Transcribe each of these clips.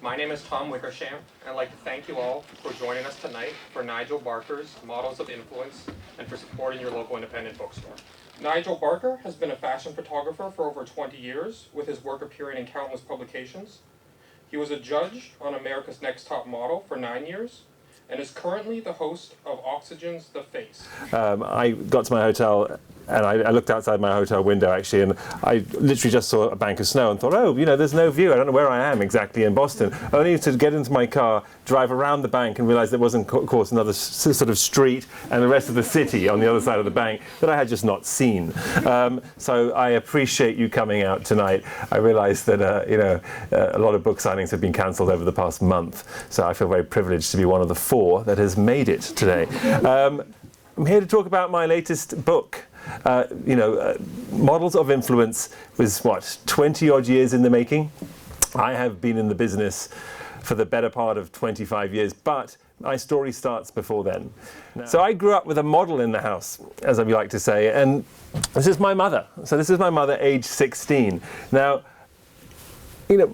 My name is Tom Wickersham, and I'd like to thank you all for joining us tonight for Nigel Barker's Models of Influence and for supporting your local independent bookstore. Nigel Barker has been a fashion photographer for over 20 years, with his work appearing in countless publications. He was a judge on America's Next Top Model for 9 years, and is currently the host of Oxygen's The Face. I got to my hotel and I looked outside my hotel window actually, and I literally just saw a bank of snow and thought, oh, you know, there's no view. I don't know where I am exactly in Boston. Only to get into my car, drive around the bank and realize there wasn't, of course, another sort of street and the rest of the city on the other side of the bank that I had just not seen. So I appreciate you coming out tonight. I realize that, a lot of book signings have been cancelled over the past month. So I feel very privileged to be one of the 4 that has made it today. I'm here to talk about my latest book. Models of Influence was, 20-odd years in the making. I have been in the business for the better part of 25 years, but my story starts before then. So I grew up with a model in the house, as we like to say, and this is my mother. So this is my mother, age 16. Now,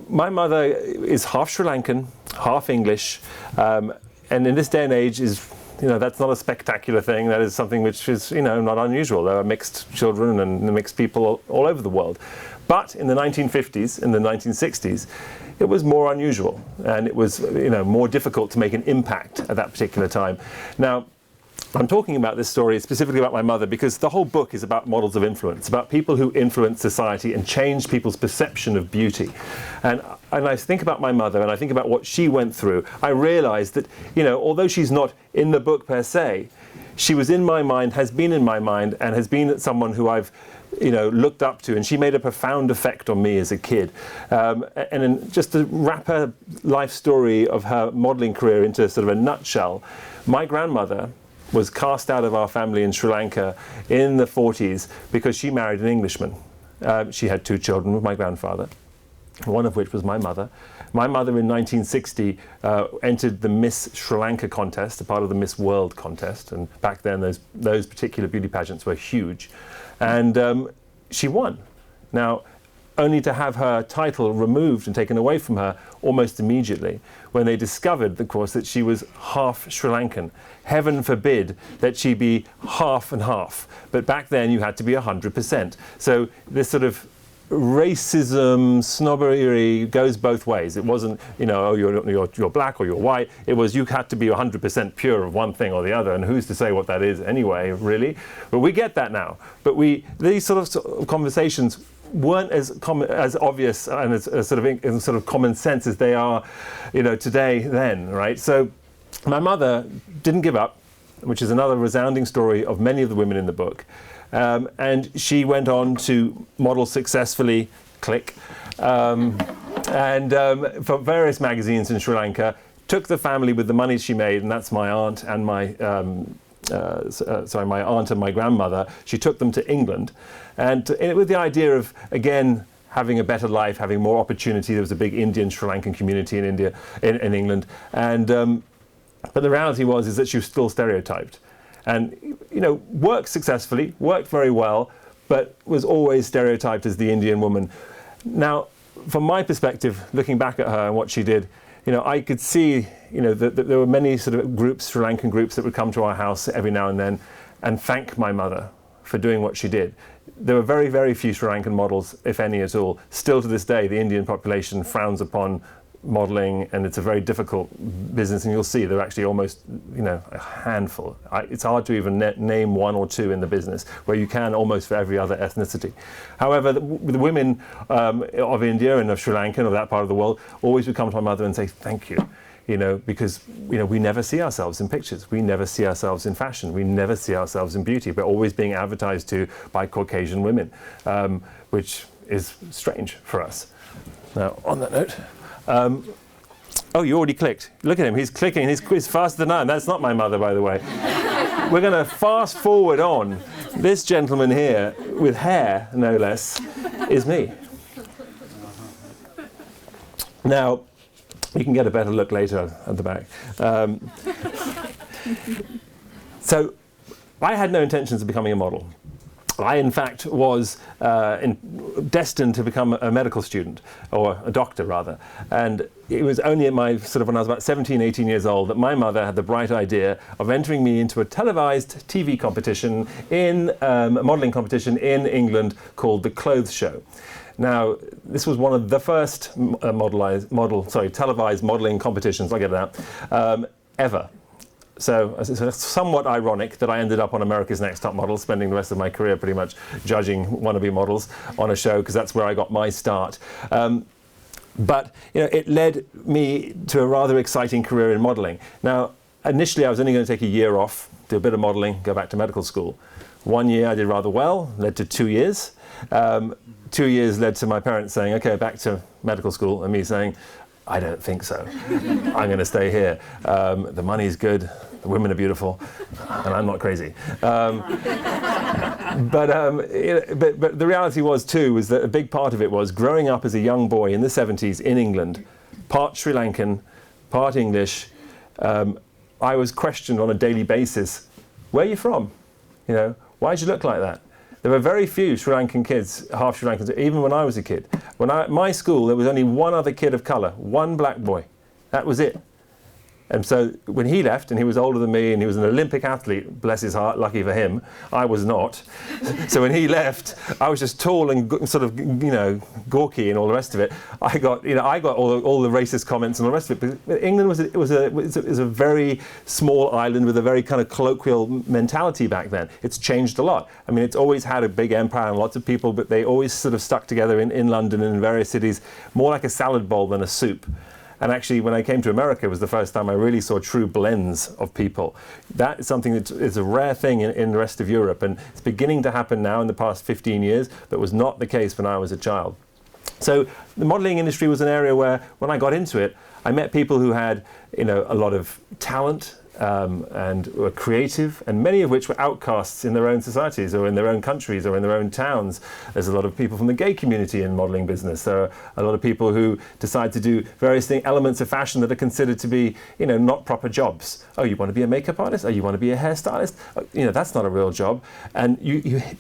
my mother is half Sri Lankan, half English, and in this day and age is, that's not a spectacular thing. That is something which is, not unusual. There are mixed children and mixed people all over the world. But in the 1950s, in the 1960s, it was more unusual, and it was, more difficult to make an impact at that particular time. Now, I'm talking about this story specifically about my mother because the whole book is about models of influence, about people who influence society and change people's perception of beauty. And I think about my mother and I think about what she went through. I realize that, although she's not in the book per se, she was in my mind, has been in my mind, and has been someone who I've looked up to, and she made a profound effect on me as a kid. And just to wrap her life story of her modeling career into sort of a nutshell, my grandmother was cast out of our family in Sri Lanka in the 40s because she married an Englishman. She had 2 children with my grandfather, one of which was my mother. My mother in 1960 entered the Miss Sri Lanka contest, a part of the Miss World contest, and back then those particular beauty pageants were huge. And she won. Now, only to have her title removed and taken away from her almost immediately when they discovered, of course, that she was half Sri Lankan. Heaven forbid that she be half and half. But back then you had to be 100%. So this sort of racism, snobbery goes both ways. It wasn't, you're black or you're white. It was you had to be 100% pure of one thing or the other, and who's to say what that is anyway, really? But we get that now. But these sort of conversations weren't as obvious and as sort of common sense as they are, today then, right? So my mother didn't give up, which is another resounding story of many of the women in the book. And she went on to model successfully, for various magazines in Sri Lanka, took the family with the money she made, and that's my aunt and my aunt and my grandmother. She took them to England, and with the idea of, again, having a better life, having more opportunity. There was a big Indian Sri Lankan community in India, in England, and but the reality is that she was still stereotyped. And, worked successfully, worked very well, but was always stereotyped as the Indian woman. Now, from my perspective, looking back at her and what she did, I could see, that there were many sort of groups, Sri Lankan groups, that would come to our house every now and then and thank my mother for doing what she did. There were very, very few Sri Lankan models, if any at all. Still to this day, the Indian population frowns upon modeling, and it's a very difficult business, and you'll see there are actually almost a handful. It's hard to even name 1 or 2 in the business, where you can almost for every other ethnicity. However, the women of India and of Sri Lanka and of that part of the world always would come to my mother and say thank you, because we never see ourselves in pictures, we never see ourselves in fashion, we never see ourselves in beauty. We're always being advertised to by Caucasian women, which is strange for us. Now, on that note, oh, you already clicked. Look at him, he's clicking, he's faster than I am. That's not my mother, by the way. We're going to fast forward on. This gentleman here, with hair, no less, is me. Now, you can get a better look later at the back. So, I had no intentions of becoming a model. I, in fact, was destined to become a medical student, or a doctor, rather. And it was only at my when I was about 17, 18 years old that my mother had the bright idea of entering me into a televised TV competition a modelling competition in England called the Clothes Show. Now, this was one of the first televised modelling competitions, I get that, ever. So it's somewhat ironic that I ended up on America's Next Top Model, spending the rest of my career pretty much judging wannabe models on a show, because that's where I got my start. But it led me to a rather exciting career in modelling. Now, initially I was only going to take a year off, do a bit of modelling, go back to medical school. 1 year I did rather well, led to 2 years. 2 years led to my parents saying, okay, back to medical school, and me saying, I don't think so. I'm going to stay here. The money's good, the women are beautiful, and I'm not crazy. But the reality was that a big part of it was growing up as a young boy in the 70s in England, part Sri Lankan, part English. I was questioned on a daily basis, where are you from? Why do you look like that? There were very few Sri Lankan kids, half Sri Lankans, even when I was a kid. My school, there was only one other kid of colour, one black boy. That was it. And so when he left, and he was older than me, and he was an Olympic athlete, bless his heart, lucky for him, I was not. So when he left, I was just tall and gawky and all the rest of it. I got all the racist comments and all the rest of it. But England was a very small island with a very kind of colloquial mentality back then. It's changed a lot. I mean, it's always had a big empire and lots of people, but they always sort of stuck together in London and in various cities, more like a salad bowl than a soup. And actually, when I came to America, it was the first time I really saw true blends of people. That is something that is a rare thing in the rest of Europe, and it's beginning to happen now in the past 15 years, but was not the case when I was a child. So the modelling industry was an area where, when I got into it, I met people who had a lot of talent, and were creative, and many of which were outcasts in their own societies or in their own countries or in their own towns. There's a lot of people from the gay community in modelling business. There are a lot of people who decide to do various elements of fashion that are considered to be, not proper jobs. Oh, you want to be a makeup artist? Oh, you want to be a hairstylist? Oh, that's not a real job. And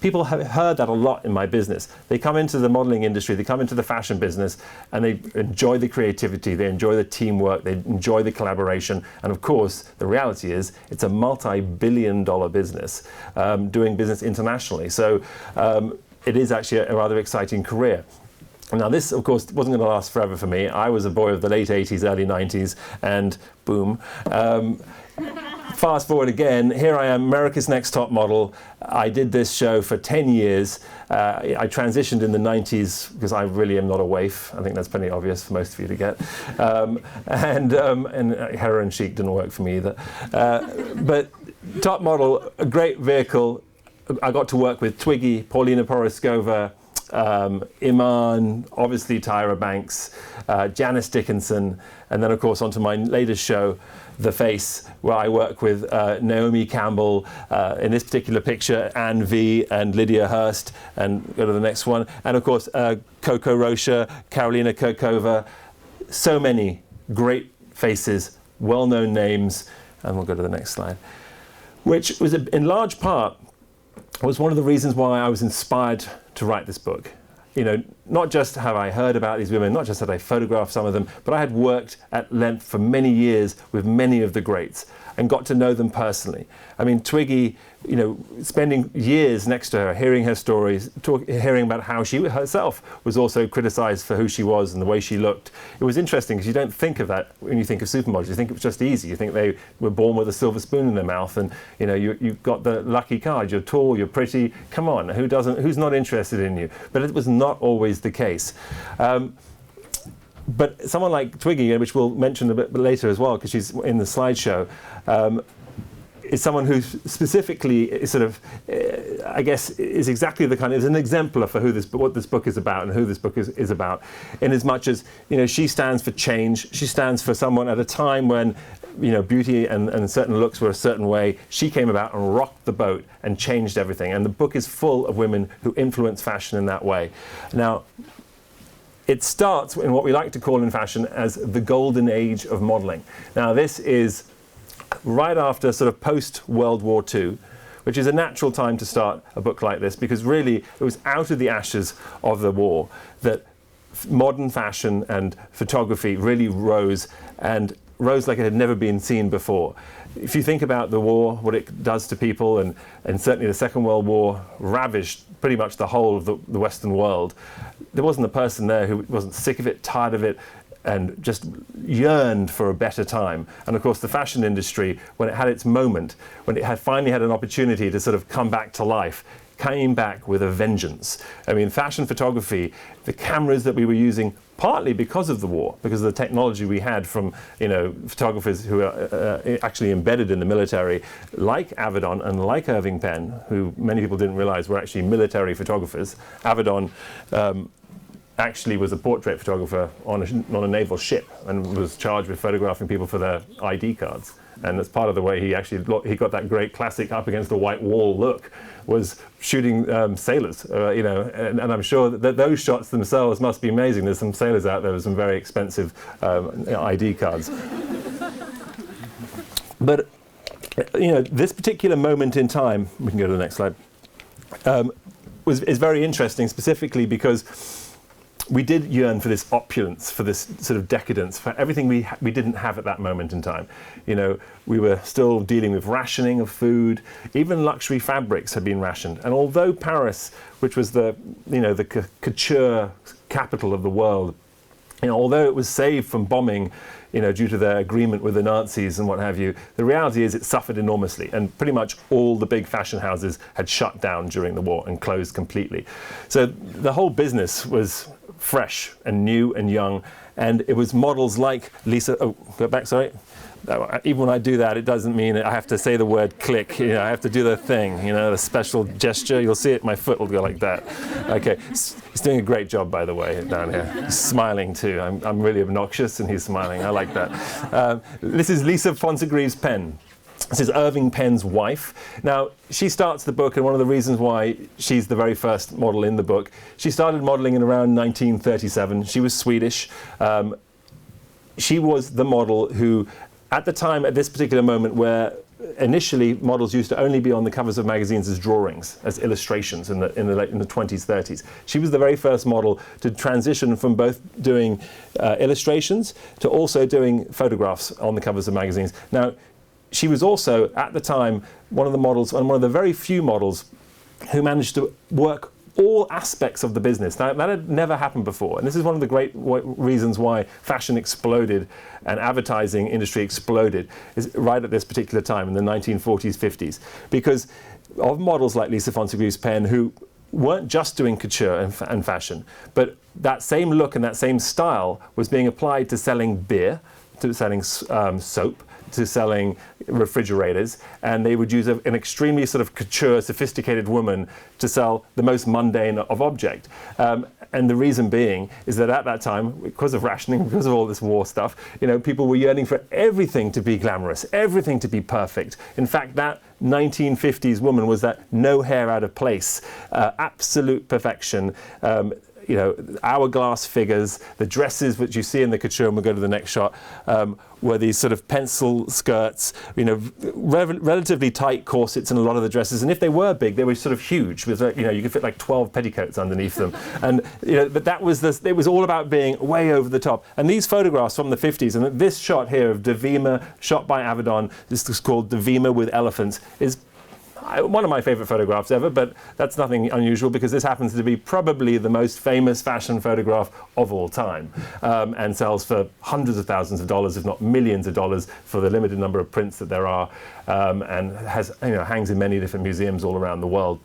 people have heard that a lot in my business. They come into the modelling industry, they come into the fashion business, and they enjoy the creativity, they enjoy the teamwork, they enjoy the collaboration, and of course, the reality is it's a multi-billion-dollar business, doing business internationally. So it is actually a rather exciting career. Now this, of course, wasn't going to last forever for me. I was a boy of the late 80s, early 90s, and boom. Fast forward again, here I am, America's Next Top Model. I did this show for 10 years. I transitioned in the 90s because I really am not a waif. I think that's pretty obvious for most of you to get. And heroin chic didn't work for me either. But Top Model, a great vehicle. I got to work with Twiggy, Paulina Poroskova, Iman, obviously Tyra Banks, Janice Dickinson, and then of course onto my latest show, The Face, where I work with Naomi Campbell, in this particular picture, Anne V and Lydia Hurst, and go to the next one, and of course Coco Rocha, Karolina Kirkova, so many great faces, well-known names, and we'll go to the next slide, which was in large part was one of the reasons why I was inspired to write this book. Not just have I heard about these women, not just had I photographed some of them, but I had worked at length for many years with many of the greats and got to know them personally. I mean, Twiggy, spending years next to her, hearing her stories, hearing about how she herself was also criticized for who she was and the way she looked. It was interesting because you don't think of that when you think of supermodels. You think it was just easy. You think they were born with a silver spoon in their mouth and, you've got the lucky card. You're tall, you're pretty. Come on, who's not interested in you? But it was not always the case. But someone like Twiggy, which we'll mention a bit later as well, because she's in the slideshow, is someone who specifically is sort of, I guess, is exactly the is an exemplar for what this book is about and who this book is about. In as much as, she stands for change. She stands for someone at a time when, beauty and certain looks were a certain way. She came about and rocked the boat and changed everything. And the book is full of women who influence fashion in that way. Now, it starts in what we like to call in fashion as the golden age of modelling. Now this is right after sort of post-World War II, which is a natural time to start a book like this because really it was out of the ashes of the war that modern fashion and photography really rose, and rose like it had never been seen before. If you think about the war, what it does to people, and certainly the Second World War ravaged pretty much the whole of the Western world, there wasn't a person there who wasn't sick of it, tired of it, and just yearned for a better time. And of course the fashion industry, when it had its moment, when it had finally had an opportunity to sort of come back to life, came back with a vengeance. I mean, fashion photography, the cameras that we were using, partly because of the war, because of the technology we had from, you know, photographers who are actually embedded in the military, like Avedon and like Irving Penn, who many people didn't realize were actually military photographers. Avedon actually was a portrait photographer on a naval ship and was charged with photographing people for their ID cards. And that's part of the way he got that great classic up against a white wall look, was shooting sailors, you know, and I'm sure that those shots themselves must be amazing. There's some sailors out there with some very expensive ID cards. But, you know, this particular moment in time, we can go to the next slide, is very interesting, specifically because we did yearn for this opulence, for this sort of decadence, for everything we didn't have at that moment in time. You know, we were still dealing with rationing of food. Even luxury fabrics had been rationed. And although Paris, which was the, you know, the couture capital of the world, you know, although it was saved from bombing, you know, due to their agreement with the Nazis and what have you, the reality is it suffered enormously, and pretty much all the big fashion houses had shut down during the war and closed completely. So the whole business was fresh and new and young, and it was models like Lisa. Oh, go back, sorry. Even when I do that, it doesn't mean I have to say the word click. You know, I have to do the thing, you know, the special gesture. You'll see it, my foot will go like that. Okay, he's doing a great job, by the way, down here. He's smiling too. I'm really obnoxious and he's smiling. I like that. This is Lisa Fontagreves Penn. This is Irving Penn's wife. Now, she starts the book, and one of the reasons why she's the very first model in the book, she started modeling in around 1937. She was Swedish. She was the model who, at the time, at this particular moment, where initially models used to only be on the covers of magazines as drawings, as illustrations in the 20s, 30s. She was the very first model to transition from both doing illustrations to also doing photographs on the covers of magazines. Now, she was also, at the time, one of the models, and one of the very few models who managed to work all aspects of the business. Now, that had never happened before, and this is one of the great reasons why fashion exploded and advertising industry exploded, is right at this particular time in the 1940s, 50s, because of models like Lisa Fontagreves Penn, who weren't just doing couture and fashion, but that same look and that same style was being applied to selling beer, to selling soap, to selling refrigerators, and they would use an extremely sort of couture, sophisticated woman to sell the most mundane of object. And the reason being is that at that time, because of rationing, because of all this war stuff, you know, people were yearning for everything to be glamorous, everything to be perfect. In fact, that 1950s woman was that no hair out of place, absolute perfection. You know, hourglass figures, the dresses which you see in the couture, and we'll go to the next shot, were these sort of pencil skirts, you know, relatively tight corsets in a lot of the dresses, and if they were big, they were sort of huge, with, you know, you could fit like 12 petticoats underneath them. And, you know, but that was it was all about being way over the top. And these photographs from the 50s, and this shot here of Devima, shot by Avedon, this is called Devima with elephants, is one of my favorite photographs ever, but that's nothing unusual because this happens to be probably the most famous fashion photograph of all time, and sells for hundreds of thousands of dollars, if not millions of dollars, for the limited number of prints that there are, and has, you know, hangs in many different museums all around the world.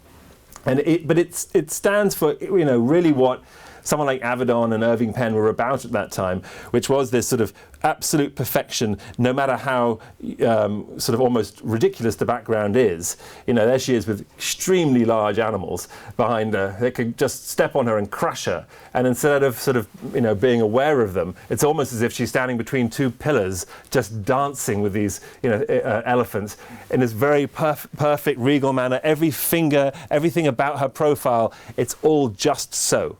And it stands for, you know, really what someone like Avedon and Irving Penn were about at that time, which was this sort of absolute perfection, no matter how sort of almost ridiculous the background is. You know, there she is with extremely large animals behind her. They could just step on her and crush her. And instead of sort of, you know, being aware of them, it's almost as if she's standing between two pillars, just dancing with these, you know, elephants in this very perfect regal manner. Every finger, everything about her profile, it's all just so.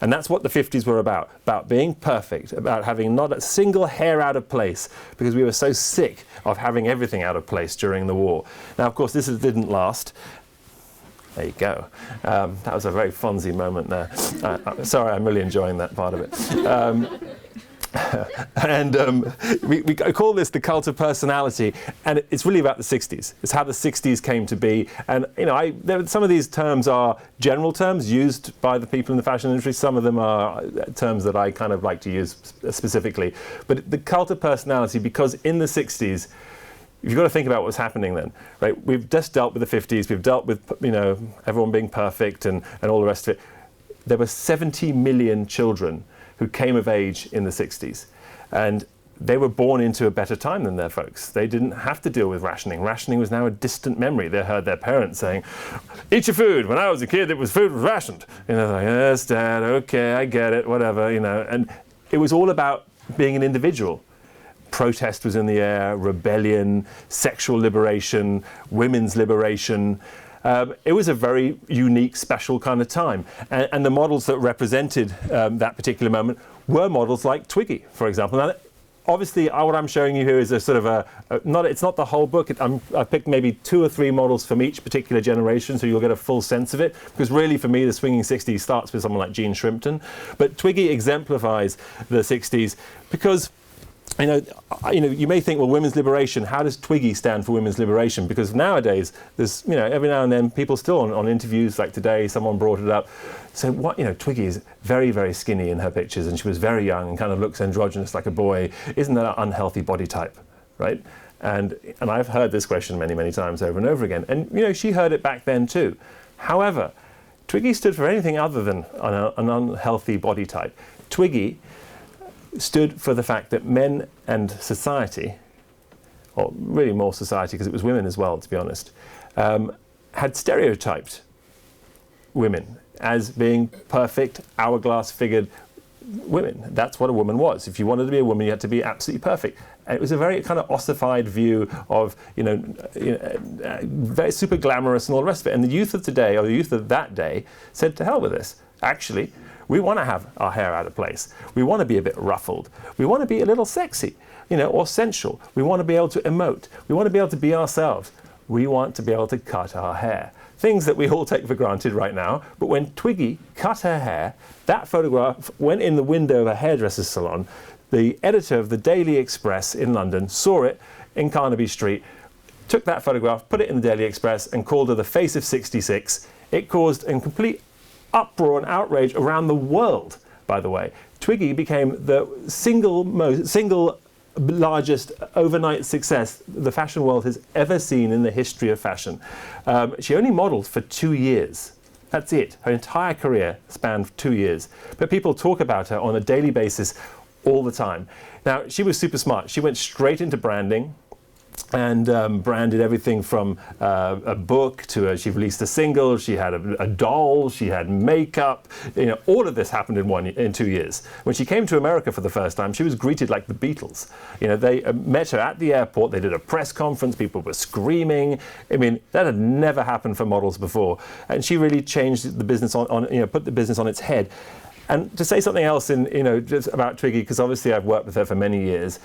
And that's what the 50s were about being perfect, about having not a single hair out of place, because we were so sick of having everything out of place during the war. Now, of course, this didn't last. There you go. That was a very Fonzie moment there. Sorry, I'm really enjoying that part of it. We call this the cult of personality, and it's really about the 60s. It's how the 60s came to be. And some of these terms are general terms used by the people in the fashion industry. Some of them are terms that I kind of like to use specifically. But the cult of personality, because in the 60s, you've got to think about what's happening then, right? We've just dealt with the 50s. We've dealt with, everyone being perfect and all the rest of it. There were 70 million children who came of age in the 60s. And they were born into a better time than their folks. They didn't have to deal with rationing. Rationing was now a distant memory. They heard their parents saying, eat your food. When I was a kid, food was rationed. They're like, yes, Dad, okay, I get it, whatever, And it was all about being an individual. Protest was in the air, rebellion, sexual liberation, women's liberation. It was a very unique, special kind of time. And the models that represented that particular moment were models like Twiggy, for example. Now, obviously, what I'm showing you here is a sort of it's not the whole book. I've picked maybe 2 or 3 models from each particular generation, so you'll get a full sense of it. Because really, for me, the swinging 60s starts with someone like Jean Shrimpton. But Twiggy exemplifies the 60s because you may think, well, women's liberation, how does Twiggy stand for women's liberation? Because nowadays, there's, every now and then people still on interviews like today, someone brought it up. So Twiggy is very, very skinny in her pictures and she was very young and kind of looks androgynous like a boy. Isn't that an unhealthy body type, right? And I've heard this question many, many times over and over again. And, she heard it back then too. However, Twiggy stood for anything other than an unhealthy body type. Twiggy stood for the fact that men and society, or really more society because it was women as well, to be honest, had stereotyped women as being perfect, hourglass-figured women. That's what a woman was. If you wanted to be a woman, you had to be absolutely perfect. And it was a very kind of ossified view of, very super glamorous and all the rest of it. And the youth of today, or the youth of that day, said, to hell with this. Actually, we want to have our hair out of place. We want to be a bit ruffled. We want to be a little sexy, or sensual. We want to be able to emote. We want to be able to be ourselves. We want to be able to cut our hair. Things that we all take for granted right now. But when Twiggy cut her hair, that photograph went in the window of a hairdresser's salon. The editor of the Daily Express in London saw it in Carnaby Street, took that photograph, put it in the Daily Express, and called her the face of 66. It caused a complete uproar and outrage around the world, by the way. Twiggy became the single largest overnight success the fashion world has ever seen in the history of fashion. She only modeled for 2 years. That's it. Her entire career spanned 2 years. But people talk about her on a daily basis all the time. Now, she was super smart. She went straight into branding and branded everything from a book to she released a single, she had a doll, she had makeup. All of this happened in 2 years. When she came to America for the first time, she was greeted like the Beatles. They met her at the airport, they did a press conference, people were screaming. That had never happened for models before. And she really changed the business put the business on its head. And to say something else just about Twiggy, because obviously I've worked with her for many years,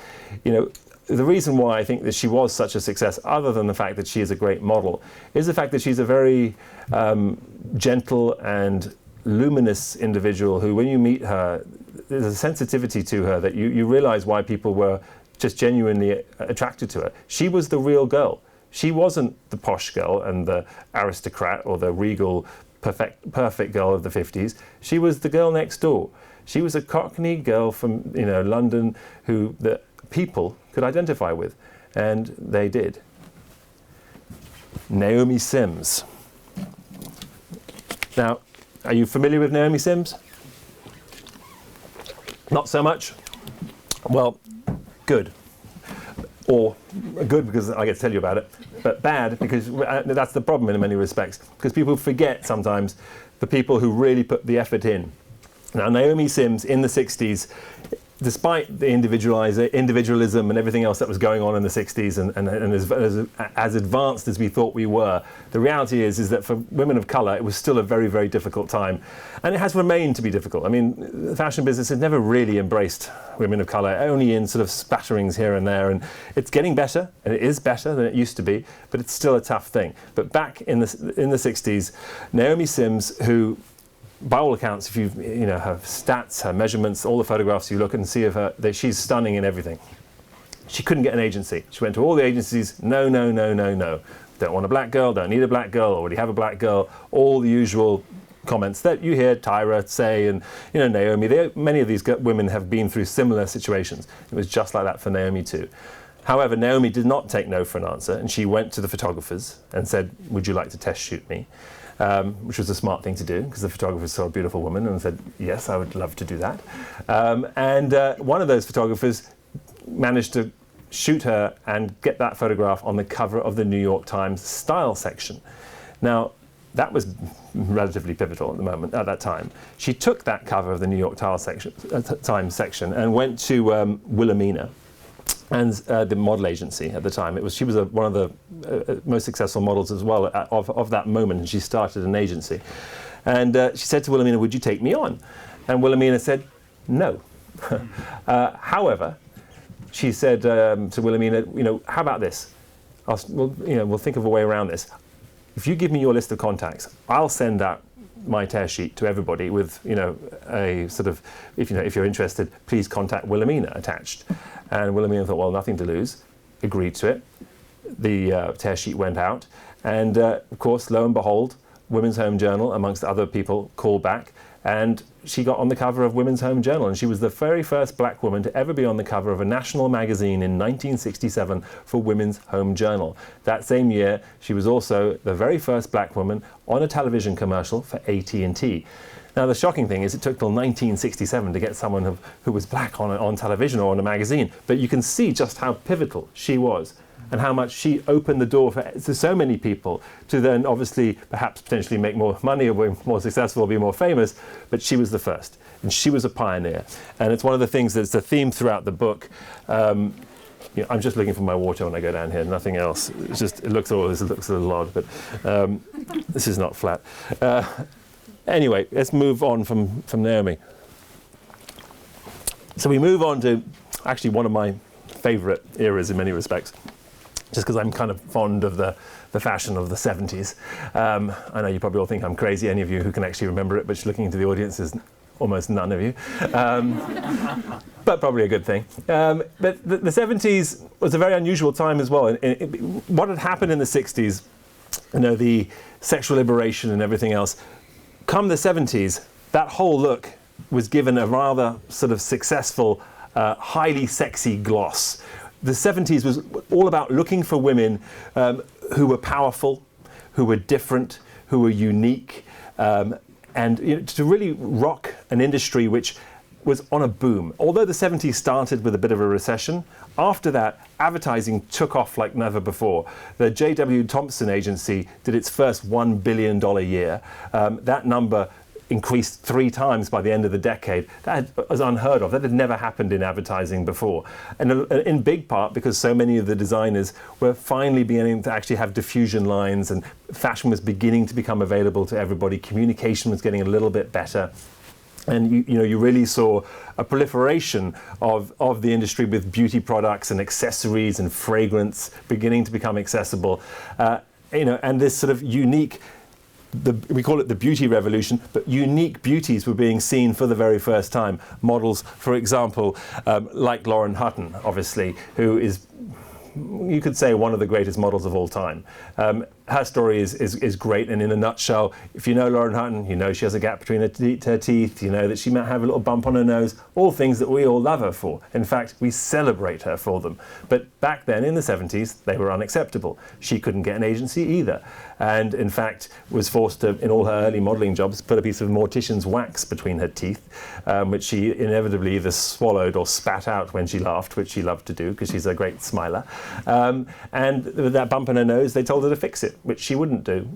the reason why I think that she was such a success, other than the fact that she is a great model, is the fact that she's a very gentle and luminous individual who, when you meet her, there's a sensitivity to her that you realize why people were just genuinely attracted to her. She was the real girl. She wasn't the posh girl and the aristocrat or the regal, perfect girl of the 50s. She was the girl next door. She was a Cockney girl from London who the people could identify with, and they did. Naomi Sims. Now, are you familiar with Naomi Sims? Not so much? Well, good. Or good because I get to tell you about it, but bad because that's the problem in many respects, because people forget sometimes the people who really put the effort in. Now, Naomi Sims in the 60s despite the individualism and everything else that was going on in the 60s and as advanced as we thought we were, the reality is that for women of colour, it was still a very, very difficult time. And it has remained to be difficult. I mean, the fashion business has never really embraced women of colour, only in sort of spatterings here and there. And it's getting better, and it is better than it used to be, but it's still a tough thing. But back in the 60s, Naomi Sims, who, by all accounts, if you know her stats, her measurements, all the photographs you look and see of her, she's stunning in everything. She couldn't get an agency. She went to all the agencies. No, no, no, no, no. Don't want a black girl. Don't need a black girl. Already have a black girl. All the usual comments that you hear Tyra say, and Naomi. Many of these women have been through similar situations. It was just like that for Naomi too. However, Naomi did not take no for an answer, and she went to the photographers and said, "Would you like to test shoot me?" Which was a smart thing to do, because the photographers saw a beautiful woman and said, yes, I would love to do that. And one of those photographers managed to shoot her and get that photograph on the cover of the New York Times style section. Now, that was relatively pivotal at that time. She took that cover of the New York Times section and went to Wilhelmina, and the model agency at the time. She was one of the most successful models as well of that moment, and she started an agency. And she said to Wilhelmina, "Would you take me on?" And Wilhelmina said, "No." However, she said to Wilhelmina, "How about this? We'll think of a way around this. If you give me your list of contacts, I'll send out my tear sheet to everybody with, a sort of, if you're interested, please contact Wilhelmina attached." And Wilhelmina thought, well, nothing to lose, agreed to it. The tear sheet went out, and of course, lo and behold, Women's Home Journal, amongst other people, called back, and she got on the cover of Women's Home Journal, and she was the very first black woman to ever be on the cover of a national magazine in 1967 for Women's Home Journal. That same year, she was also the very first black woman on a television commercial for AT&T. Now, the shocking thing is it took till 1967 to get someone who was black on television or on a magazine, but you can see just how pivotal she was and how much she opened the door to so many people to then obviously perhaps potentially make more money or be more successful or be more famous, but she was the first, and she was a pioneer. And it's one of the things that's the theme throughout the book. I'm just looking for my water when I go down here, nothing else. It looks a little odd, but this is not flat. Anyway, let's move on from Naomi. So we move on to actually one of my favourite eras in many respects, just because I'm kind of fond of the fashion of the 70s. I know you probably all think I'm crazy, any of you who can actually remember it, but just looking into the audience is almost none of you. But probably a good thing. But the 70s was a very unusual time as well. What had happened in the 60s, the sexual liberation and everything else, come the 70s, that whole look was given a rather sort of successful, highly sexy gloss. The 70s was all about looking for women who were powerful, who were different, who were unique, and to really rock an industry which was on a boom. Although the 70s started with a bit of a recession, after that, advertising took off like never before. The J.W. Thompson agency did its first $1 billion year. That number increased 3 times by the end of the decade. That was unheard of. That had never happened in advertising before. And in big part because so many of the designers were finally beginning to actually have diffusion lines, and fashion was beginning to become available to everybody. Communication was getting a little bit better. And you really saw a proliferation of the industry with beauty products and accessories and fragrance beginning to become accessible. And this sort of unique, we call it the beauty revolution, but unique beauties were being seen for the very first time. Models, for example, like Lauren Hutton, obviously, who is, you could say, one of the greatest models of all time. Her story is great, and in a nutshell, if you know Lauren Hutton, you know she has a gap between her teeth, you know that she might have a little bump on her nose, all things that we all love her for. In fact, we celebrate her for them. But back then, in the 70s, they were unacceptable. She couldn't get an agency either, and in fact was forced to, in all her early modelling jobs, put a piece of mortician's wax between her teeth, which she inevitably either swallowed or spat out when she laughed, which she loved to do because she's a great smiler. And with that bump in her nose, they told her to fix it, which she wouldn't do,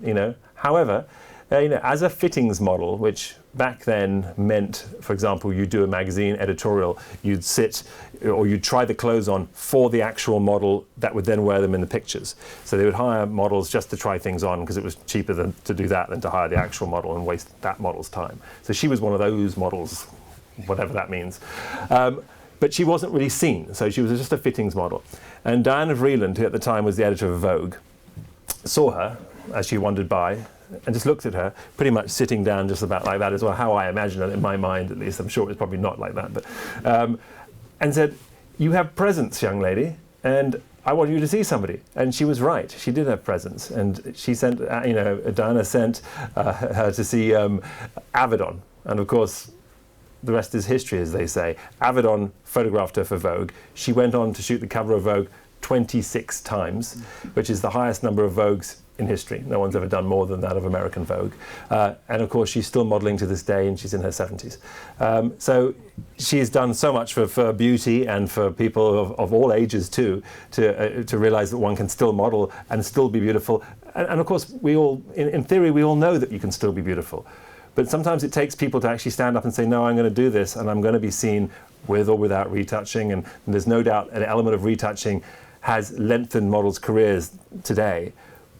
However, as a fittings model, which back then meant, for example, you do a magazine editorial, you'd sit or you'd try the clothes on for the actual model that would then wear them in the pictures. So they would hire models just to try things on because it was cheaper to do that than to hire the actual model and waste that model's time. So she was one of those models, whatever that means. But she wasn't really seen, so she was just a fittings model. And Diana Vreeland, who at the time was the editor of Vogue, saw her as she wandered by and just looked at her, pretty much sitting down just about like that as well, how I imagine it in my mind at least. I'm sure it's probably not like that, but and said, "You have presence, young lady, and I want you to see somebody." And she was right. She did have presence, and she sent, Diana sent her to see Avedon, and of course, the rest is history, as they say. Avedon photographed her for Vogue. She went on to shoot the cover of Vogue 26 times, which is the highest number of Vogues in history. No one's ever done more than that of American Vogue. And of course, she's still modeling to this day, and she's in her 70s. So she's done so much for beauty and for people of all ages too, to realize that one can still model and still be beautiful. And of course, we all, in theory, we all know that you can still be beautiful. But sometimes it takes people to actually stand up and say, no, I'm going to do this, and I'm going to be seen with or without retouching. And there's no doubt an element of retouching has lengthened models' careers today.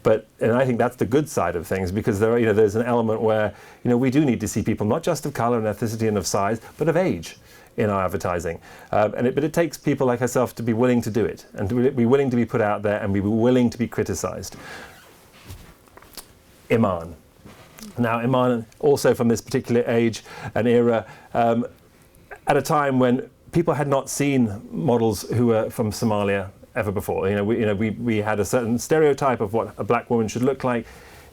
And I think that's the good side of things, because there's an element where we do need to see people not just of color and ethnicity and of size, but of age in our advertising. But it takes people like herself to be willing to do it, and to be willing to be put out there and be willing to be criticized. Iman. Now, Iman, also from this particular age and era, at a time when people had not seen models who were from Somalia ever before. We had a certain stereotype of what a black woman should look like.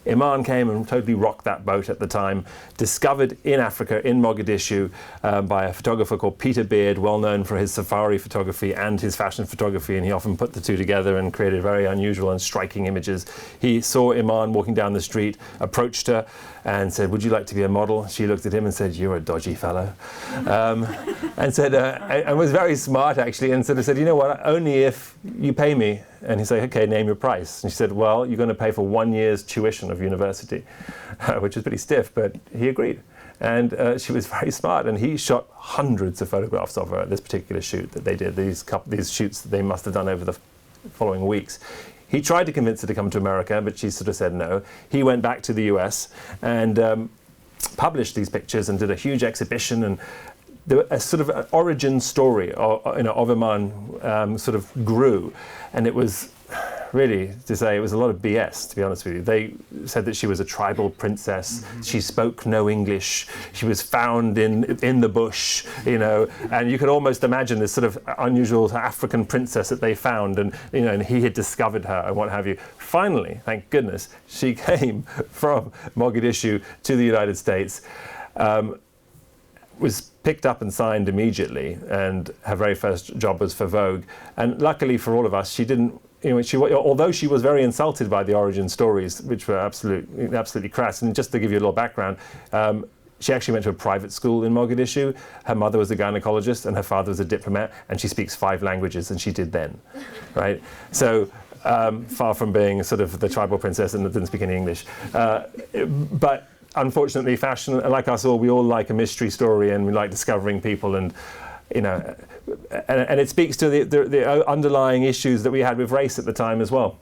Iman came and totally rocked that boat at the time, discovered in Africa, in Mogadishu, by a photographer called Peter Beard, well known for his safari photography and his fashion photography, and he often put the two together and created very unusual and striking images. He saw Iman walking down the street, approached her and said, "Would you like to be a model?" She looked at him and said, "You're a dodgy fellow." And said, and was very smart actually, and sort of said, "You know what, only if you pay me." And he said, "Okay, name your price." And she said, "Well, you're going to pay for 1 year's tuition of university," which was pretty stiff, but he agreed. And she was very smart, and he shot hundreds of photographs of her at this particular shoot that they did, these shoots that they must have done over the following weeks. He tried to convince her to come to America, but she sort of said no. He went back to the US and published these pictures and did a huge exhibition, and a sort of an origin story of Iman sort of grew, and it was really, to say, it was a lot of BS, to be honest with you. They said that she was a tribal princess. She spoke no English. She was found in the bush, and you could almost imagine this sort of unusual African princess that they found, and and he had discovered her and what have you. Finally, thank goodness, she came from Mogadishu to the United States. Was picked up and signed immediately, and her very first job was for Vogue. And luckily for all of us, she didn't, although she was very insulted by the origin stories, which were absolutely crass. And just to give you a little background, she actually went to a private school in Mogadishu. Her mother was a gynecologist and her father was a diplomat, and she speaks 5 languages, and she did then, right? So far from being sort of the tribal princess and didn't speak any English. But unfortunately, fashion, like us all, we all like a mystery story, and we like discovering people, and and it speaks to the underlying issues that we had with race at the time as well,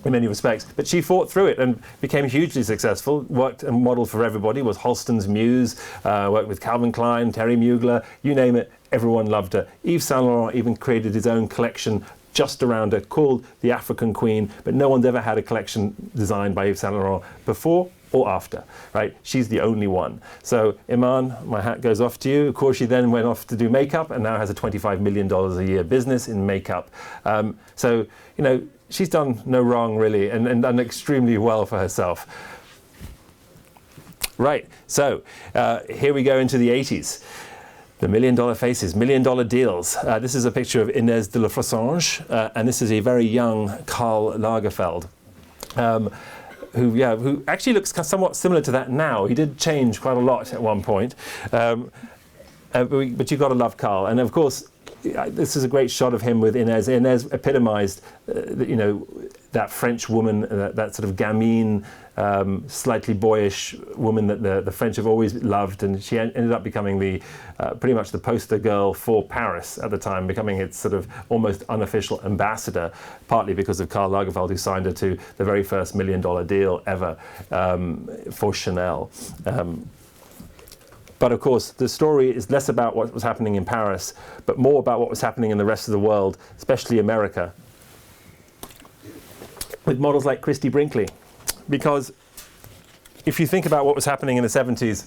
in many respects. But she fought through it and became hugely successful, worked and modeled for everybody, was Halston's muse, worked with Calvin Klein, Terry Mugler, you name it, everyone loved her. Yves Saint Laurent even created his own collection just around her called the African Queen, but no one's ever had a collection designed by Yves Saint Laurent before or after, right? She's the only one. So Iman, my hat goes off to you. Of course, she then went off to do makeup and now has a $25 million a year business in makeup. So, she's done no wrong really, and done extremely well for herself. Right, so here we go into the 80s. The $1 million faces, $1 million deals. This is a picture of Inez de la Fressange, and this is a very young Karl Lagerfeld. Who actually looks somewhat similar to that now. He did change quite a lot at one point, but you've got to love Karl. And of course, this is a great shot of him with Inez. Inez epitomized, the that French woman, that sort of gamine, slightly boyish woman that the French have always loved, and she ended up becoming the pretty much the poster girl for Paris at the time, becoming its sort of almost unofficial ambassador, partly because of Karl Lagerfeld, who signed her to the very first $1 million deal ever for Chanel. But of course, the story is less about what was happening in Paris, but more about what was happening in the rest of the world, especially America, with models like Christie Brinkley. Because if you think about what was happening in the 70s,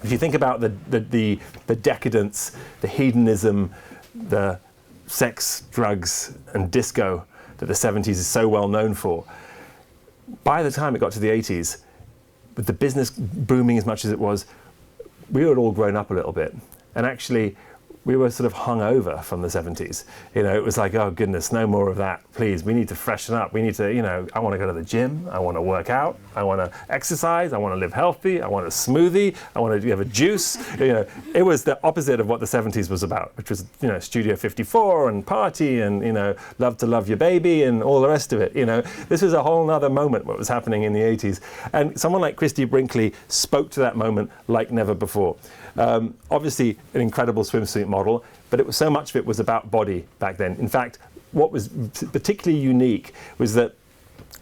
if you think about the decadence, the hedonism, the sex, drugs, and disco that the 70s is so well known for, by the time it got to the 80s, with the business booming as much as it was, we had all grown up a little bit. And actually, we were sort of hung over from the 70s. You know, it was like, oh goodness, no more of that, please. We need to freshen up. We need to, you know, I want to go to the gym. I want to work out. I want to exercise. I want to live healthy. I want a smoothie. I want to have a juice. You know, it was the opposite of what the 70s was about, which was, you know, Studio 54 and party and, you know, love to love your baby and all the rest of it. You know, this was a whole other moment, what was happening in the 80s. And someone like Christie Brinkley spoke to that moment like never before. Obviously, an incredible swimsuit model, but it was so much of it was about body back then. In fact, what was particularly unique was that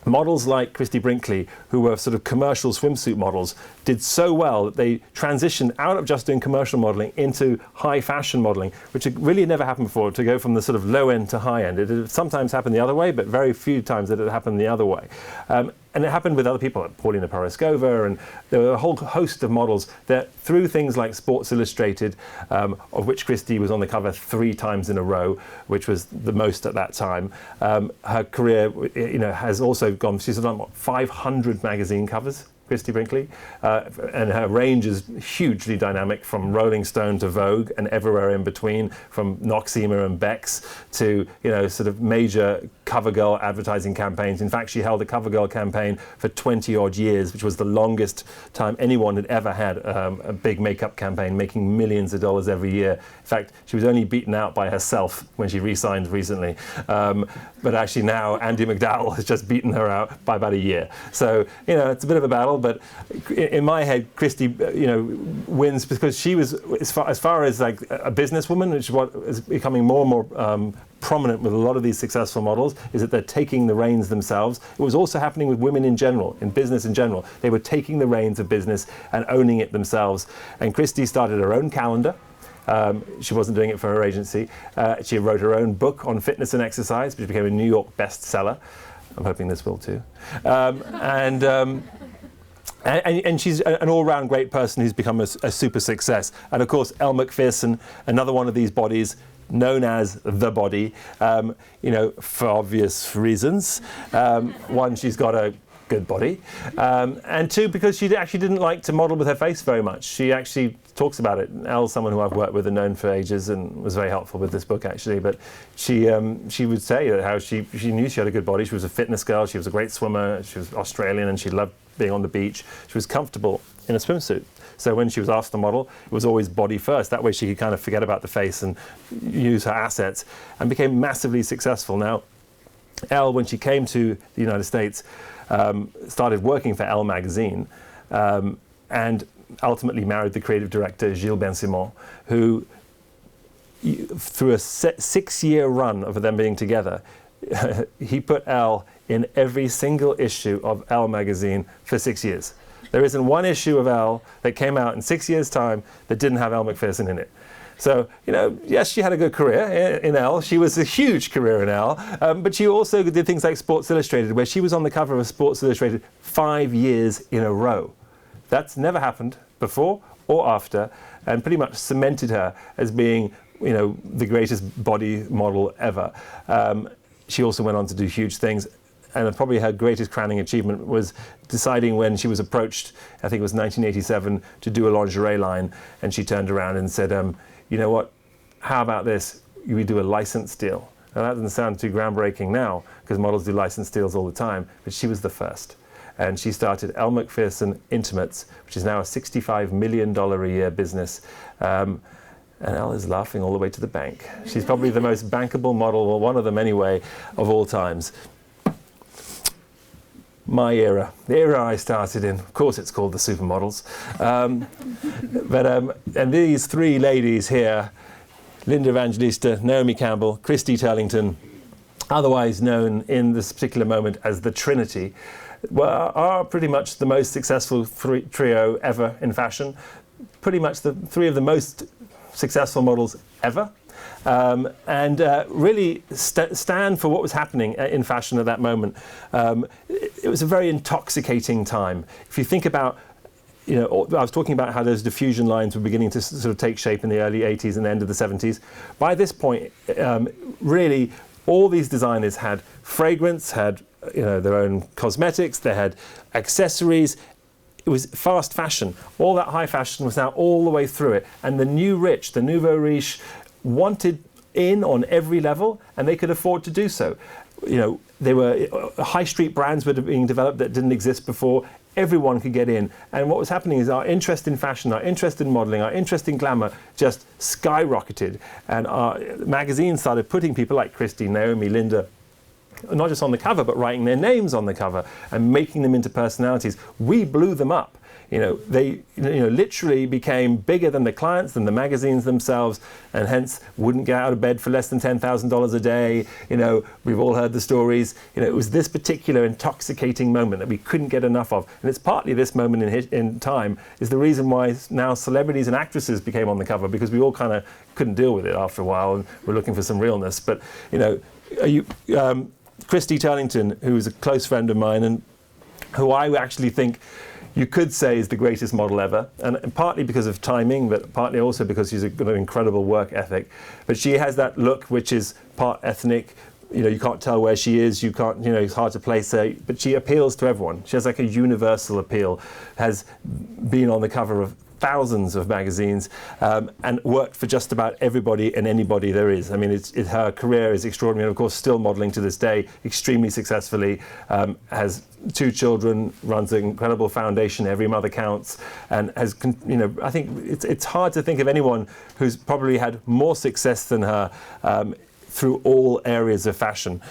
models like Christie Brinkley, who were sort of commercial swimsuit models, did so well that they transitioned out of just doing commercial modeling into high fashion modeling, which had really never happened before, to go from the sort of low end to high end. It had sometimes happened the other way, but very few times did it happen the other way. And it happened with other people, like Paulina Poroskova, and there were a whole host of models that, through things like Sports Illustrated, of which Christie was on the cover 3 times in a row, which was the most at that time. Her career, you know, has also gone. She's done what, 500 magazine covers, Christie Brinkley, and her range is hugely dynamic, from Rolling Stone to Vogue and everywhere in between, from Noxzema and Beck's to, you know, sort of major CoverGirl advertising campaigns. In fact, she held a CoverGirl campaign for 20 odd years, which was the longest time anyone had ever had a big makeup campaign, making millions of dollars every year. In fact, she was only beaten out by herself when she re-signed recently. But actually now Andie MacDowell has just beaten her out by about a year. So, you know, it's a bit of a battle, but in my head, Christie, you know, wins because she was, as far as like a businesswoman, which is what is becoming more and more prominent with a lot of these successful models, is that they're taking the reins themselves. It was also happening with women in general, in business in general. They were taking the reins of business and owning it themselves. And Christie started her own calendar. She wasn't doing it for her agency. She wrote her own book on fitness and exercise, which became a New York bestseller. I'm hoping this will too. And she's an all-round great person who's become a super success. And of course, Elle Macpherson, another one of these bodies, known as the body, you know, for obvious reasons. One, she's got a good body, and 2, because she actually didn't like to model with her face very much. She actually talks about it. Elle's someone who I've worked with and known for ages, and was very helpful with this book actually. But she would say that how she knew she had a good body. She was a fitness girl. She was a great swimmer. She was Australian, and she loved being on the beach. She was comfortable in a swimsuit. So when she was asked to model, it was always body first. That way she could kind of forget about the face and use her assets, and became massively successful. Now, Elle, when she came to the United States, started working for Elle magazine, and ultimately married the creative director, Gilles Ben-Simon, who, through a 6-year run of them being together, he put Elle in every single issue of Elle magazine for 6 years. There isn't one issue of Elle that came out in 6 years' time that didn't have Elle Macpherson in it. So, you know, yes, she had a good career in Elle. She was a huge career in Elle. But she also did things like Sports Illustrated, where she was on the cover of Sports Illustrated 5 years in a row. That's never happened before or after, and pretty much cemented her as being, you know, the greatest body model ever. She also went on to do huge things. And probably her greatest crowning achievement was deciding, when she was approached, I think it was 1987, to do a lingerie line. And she turned around and said, you know what, how about this? We do a license deal. Now that doesn't sound too groundbreaking now, because models do license deals all the time, but she was the first. And she started Elle Macpherson Intimates, which is now a $65 million a year business. And Elle is laughing all the way to the bank. She's probably the most bankable model, or one of them anyway, of all times. my era, the era I started in. Of course, it's called the Supermodels. And these three ladies here, Linda Evangelista, Naomi Campbell, Christy Turlington, otherwise known in this particular moment as the Trinity, are pretty much the most successful trio ever in fashion. Pretty much the three of the most successful models ever. And really stand for what was happening in fashion at that moment. It was a very intoxicating time. If you think about, I was talking about how those diffusion lines were beginning to sort of take shape in the early 80s and the end of the 70s. By this point, really, all these designers had fragrance, had their own cosmetics, they had accessories. It was fast fashion. All that high fashion was now all the way through it. And the new rich, the nouveau riche, wanted in on every level, and they could afford to do so. They were high street brands were being developed that didn't exist before. Everyone could get in. And what was happening is our interest in fashion, our interest in modeling, our interest in glamour just skyrocketed. And our magazines started putting people like Christy, Naomi, Linda, not just on the cover, but writing their names on the cover and making them into personalities. We blew them up. They literally became bigger than the clients, than the magazines themselves, and hence wouldn't get out of bed for less than $10,000 a day. We've all heard the stories. It was this particular intoxicating moment that we couldn't get enough of. And it's partly this moment in time is the reason why now celebrities and actresses became on the cover, because we all kind of couldn't deal with it after a while and we're looking for some realness. But, Christy Turlington, who is a close friend of mine and who I actually think you could say is the greatest model ever, and partly because of timing, but partly also because she's got an incredible work ethic. But she has that look which is part ethnic. You can't tell where she is. You can't. It's hard to place her. But she appeals to everyone. She has like a universal appeal. Has been on the cover of thousands of magazines and worked for just about everybody and anybody there is. I mean, her career is extraordinary, and of course still modeling to this day extremely successfully. Has 2 children, runs an incredible foundation, Every Mother Counts, and has, I think it's hard to think of anyone who's probably had more success than her through all areas of fashion.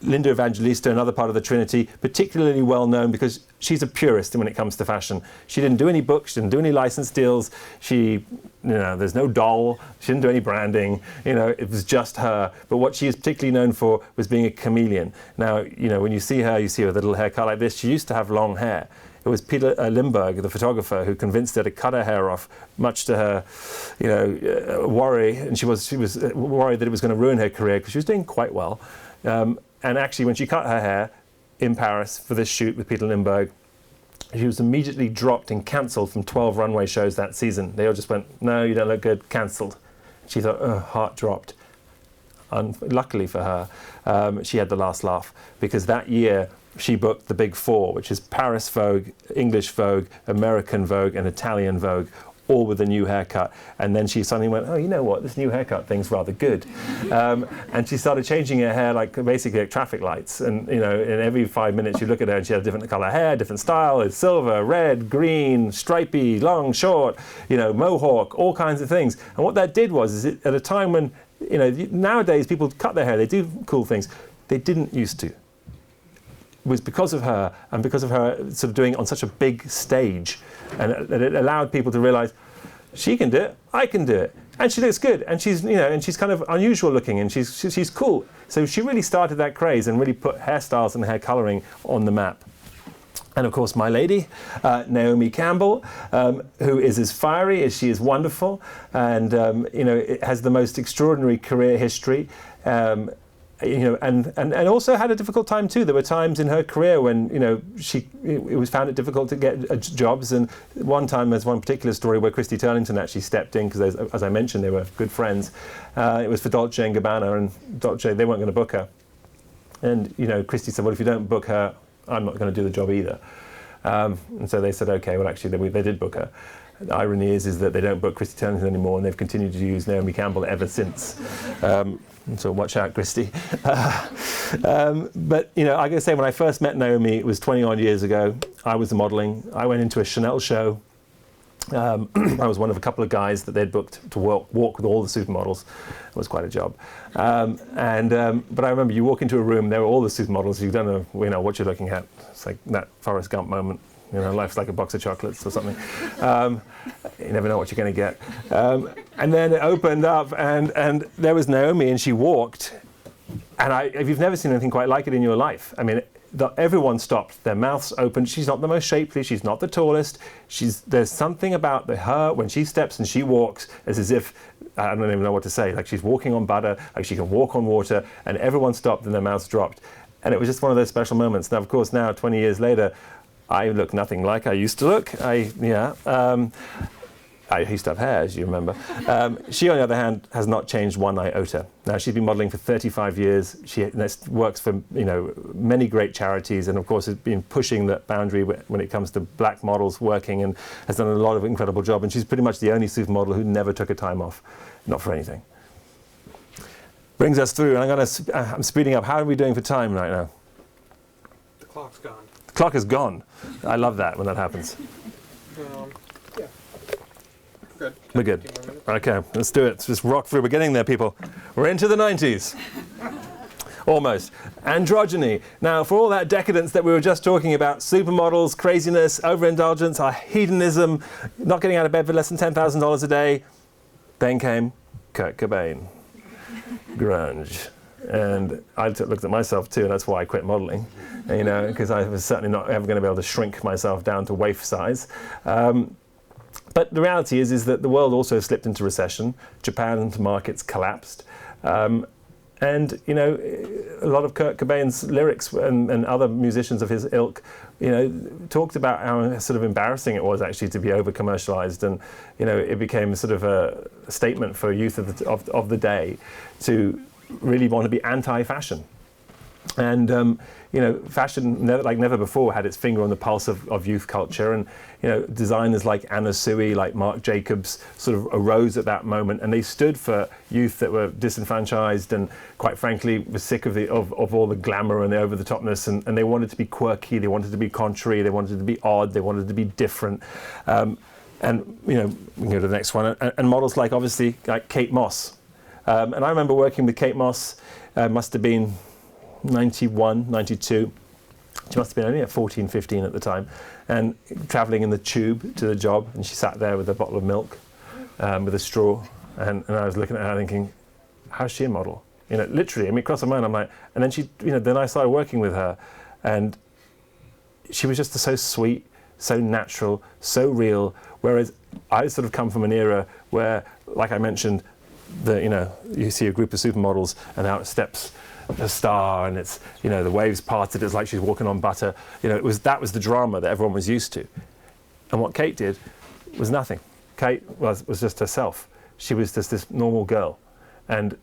Linda Evangelista, another part of the Trinity, particularly well known because she's a purist when it comes to fashion. She didn't do any books, she didn't do any license deals, there's no doll, she didn't do any branding, it was just her. But what she is particularly known for was being a chameleon. Now, when you see her with a little haircut like this. She used to have long hair. It was Peter Limburg, the photographer, who convinced her to cut her hair off, much to her, worry. And she was worried that it was going to ruin her career because she was doing quite well. And actually, when she cut her hair in Paris for this shoot with Peter Limburg, she was immediately dropped and cancelled from 12 runway shows that season. They all just went, "No, you don't look good," cancelled. She thought, "Oh, heart dropped." Luckily for her, she had the last laugh, because that year she booked the Big Four, which is Paris Vogue, English Vogue, American Vogue, and Italian Vogue, all with a new haircut. And then she suddenly went, "Oh, you know what? This new haircut thing's rather good." And she started changing her hair basically like traffic lights. And in every 5 minutes you look at her and she had a different colour hair, different style. It's silver, red, green, stripy, long, short, mohawk, all kinds of things. And what that did was, at a time when, nowadays people cut their hair, they do cool things. They didn't used to. It was because of her, and because of her sort of doing it on such a big stage, and that it allowed people to realise, she can do it, I can do it, and she looks good, and she's she's kind of unusual looking, and she's cool. So she really started that craze and really put hairstyles and hair colouring on the map. And of course, my lady, Naomi Campbell, who is as fiery as she is wonderful, and has the most extraordinary career history. And also had a difficult time too. There were times in her career when it was found it difficult to get jobs. And one time, there's one particular story where Christy Turlington actually stepped in, because, as I mentioned, they were good friends. It was for Dolce & Gabbana, and Dolce, they weren't going to book her. And Christy said, "Well, if you don't book her, I'm not going to do the job either." And so they said, "Okay." Well, actually, they did book her. The irony is that they don't book Christy Turlington anymore, and they've continued to use Naomi Campbell ever since. So watch out, Christy. But I got to say, when I first met Naomi, it was 20 odd years ago. I was modelling. I went into a Chanel show I was one of a couple of guys that they'd booked to walk with all the supermodels. It was quite a job. But I remember you walk into a room, there were all the supermodels, you don't know, what you're looking at. It's like that Forrest Gump moment, life's like a box of chocolates or something. You never know what you're going to get. And then it opened up and there was Naomi and she walked. And if you've never seen anything quite like it in your life, I mean, everyone stopped, their mouths open. She's not the most shapely, she's not the tallest. There's something about her when she steps and she walks, it's as if, I don't even know what to say, like she's walking on butter, like she can walk on water, and everyone stopped and their mouths dropped. And it was just one of those special moments. Now, of course, now 20 years later, I look nothing like I used to look. I used to have hair, as you remember. She, on the other hand, has not changed one iota. Now, she's been modelling for 35 years. She works for many great charities, and of course has been pushing that boundary when it comes to black models working, and has done a lot of incredible job. And she's pretty much the only supermodel who never took a time off, not for anything. Brings us through, and I'm speeding up. How are we doing for time right now? The clock's gone. The clock is gone. I love that when that happens. Yeah. Good. We're good. Okay, let's do it. Let's just rock through. We're getting there, people. We're into the 90s. Almost. Androgyny. Now, for all that decadence that we were just talking about, supermodels, craziness, overindulgence, our hedonism, not getting out of bed for less than $10,000 a day, then came Kurt Cobain. Grunge. And I looked at myself too, and that's why I quit modeling, because I was certainly not ever going to be able to shrink myself down to waif size. But the reality is that the world also slipped into recession. Japan's markets collapsed. And, a lot of Kurt Cobain's lyrics and other musicians of his ilk, talked about how sort of embarrassing it was actually to be over-commercialized. And, it became sort of a statement for youth of the day to really want to be anti-fashion. And, fashion, like never before, had its finger on the pulse of youth culture. And, designers like Anna Sui, like Marc Jacobs, sort of arose at that moment. And they stood for youth that were disenfranchised and, quite frankly, were sick of all the glamour and the over-the-topness. And they wanted to be quirky, they wanted to be contrary, they wanted to be odd, they wanted to be different. And, we can go to the next one. And models obviously, like Kate Moss. And I remember working with Kate Moss, must have been 91, 92. She must have been only at 14, 15 at the time, and traveling in the tube to the job, and she sat there with a bottle of milk, with a straw, and I was looking at her thinking, how's she a model? Literally, it crossed my mind, I'm like, and then she, then I started working with her, and she was just so sweet, so natural, so real, whereas I sort of come from an era where, like I mentioned, you see a group of supermodels and out steps a star, and it's the waves parted, it's like she's walking on butter. That was the drama that everyone was used to. And what Kate did was nothing. Kate was just herself. She was just this normal girl, and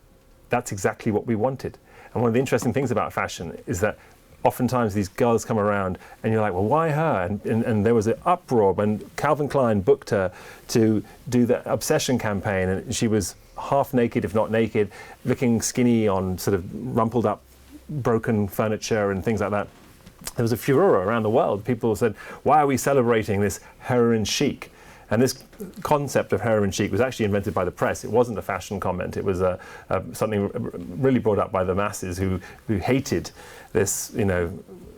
that's exactly what we wanted. And one of the interesting things about fashion is that oftentimes these girls come around and you're like, well, why her? And there was an uproar when Calvin Klein booked her to do the Obsession campaign, and she was half naked, if not naked, looking skinny on sort of rumpled up, broken furniture and things like that. There was a furor around the world. People said, why are we celebrating this heroin chic? And this concept of heroin chic was actually invented by the press. It wasn't a fashion comment. It was something really brought up by the masses who hated this,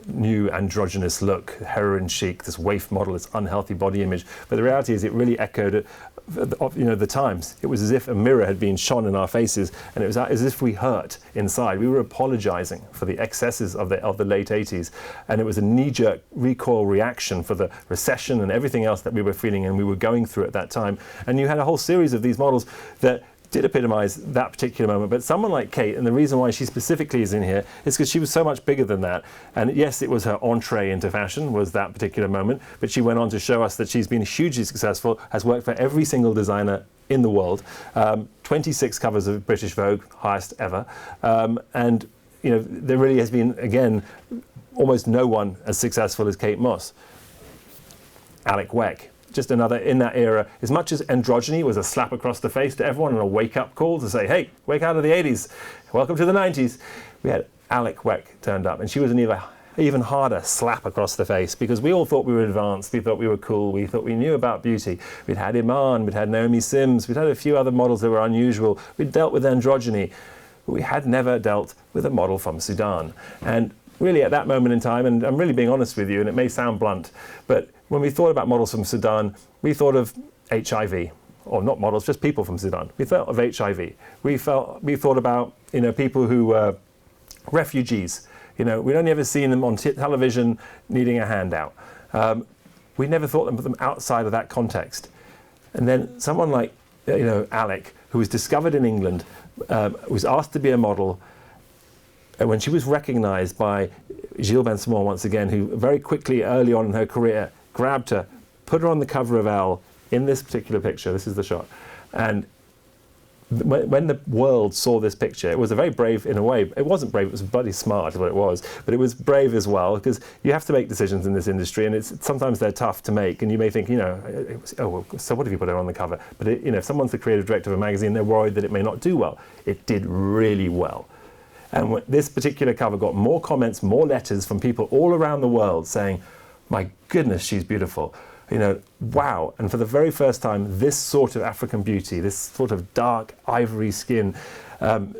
new androgynous look, heroin chic, this waif model, this unhealthy body image. But the reality is it really echoed the times. It was as if a mirror had been shone in our faces, and it was as if we hurt inside. We were apologizing for the excesses of the late 80s, and it was a knee-jerk recoil reaction for the recession and everything else that we were feeling and we were going through at that time. And you had a whole series of these models that did epitomize that particular moment. But someone like Kate, and the reason why she specifically is in here is because she was so much bigger than that. And yes, it was her entree into fashion, was that particular moment, but she went on to show us that she's been hugely successful, has worked for every single designer in the world, 26 covers of British Vogue, highest ever. And there really has been, again, almost no one as successful as Kate Moss. Alec Weck. Just another in that era. As much as androgyny was a slap across the face to everyone and a wake-up call to say, hey, wake out of the 80s, welcome to the 90s, we had Alec Weck turned up, and she was neither even harder slap across the face, because we all thought we were advanced, we thought we were cool, we thought we knew about beauty. We'd had Iman, we'd had Naomi Sims, we'd had a few other models that were unusual, we'd dealt with androgyny, but we had never dealt with a model from Sudan. And really at that moment in time, and I'm really being honest with you, and it may sound blunt, but when we thought about models from Sudan, we thought of HIV, or not models, just people from Sudan. We thought of HIV. We thought about, people who were refugees. We'd only ever seen them on television needing a handout. We never thought of them outside of that context. And then someone like, Alec, who was discovered in England, was asked to be a model. And when she was recognized by Gilles Bensimon once again, who very quickly, early on in her career, grabbed her, put her on the cover of Elle in this particular picture. This is the shot. And when the world saw this picture, it was a very brave, in a way, it wasn't brave, it was bloody smart is what it was, but it was brave as well, because you have to make decisions in this industry, and sometimes they're tough to make, and you may think, so what if you put her on the cover? But if someone's the creative director of a magazine, they're worried that it may not do well. It did really well. And this particular cover got more comments, more letters from people all around the world saying, my goodness, she's beautiful. Wow. And for the very first time, this sort of African beauty, this sort of dark ivory skin, ebony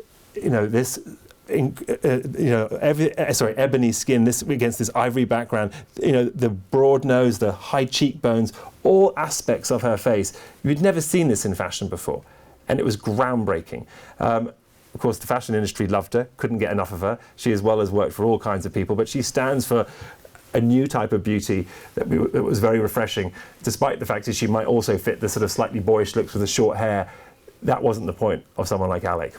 skin, this against this ivory background, the broad nose, the high cheekbones, all aspects of her face. You'd never seen this in fashion before. And it was groundbreaking. Of course, the fashion industry loved her, couldn't get enough of her. She as well has worked for all kinds of people, but she stands for a new type of beauty that was very refreshing, despite the fact that she might also fit the sort of slightly boyish looks with the short hair. That wasn't the point of someone like Alec.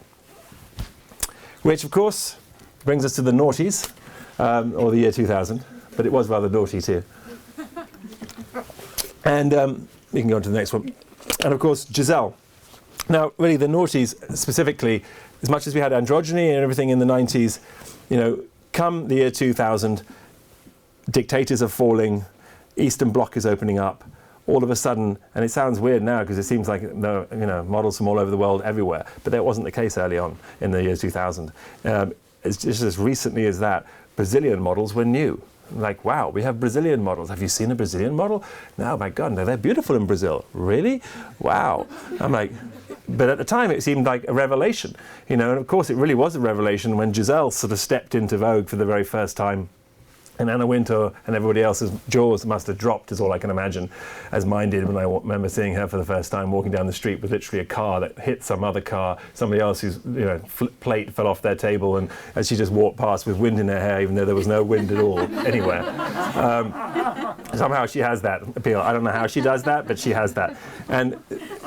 Which, of course, brings us to the naughties, or the year 2000, but it was rather naughty too. And we can go on to the next one. And of course, Giselle. Now, really, the naughties specifically, as much as we had androgyny and everything in the 90s, come the year 2000, dictators are falling, Eastern Bloc is opening up, all of a sudden, and it sounds weird now because it seems like models from all over the world everywhere, but that wasn't the case early on in the year 2000. It's just as recently as that, Brazilian models were new. Like, wow, we have Brazilian models. Have you seen a Brazilian model? No, my God, no, they're beautiful in Brazil. Really? Wow. I'm like, but at the time it seemed like a revelation, and of course it really was a revelation when Giselle sort of stepped into Vogue for the very first time. And Anna Wintour and everybody else's jaws must have dropped, is all I can imagine, as mine did when I remember seeing her for the first time walking down the street with literally a car that hit some other car, somebody else whose plate fell off their table, and as she just walked past with wind in her hair, even though there was no wind at all anywhere. Somehow she has that appeal. I don't know how she does that, but she has that. And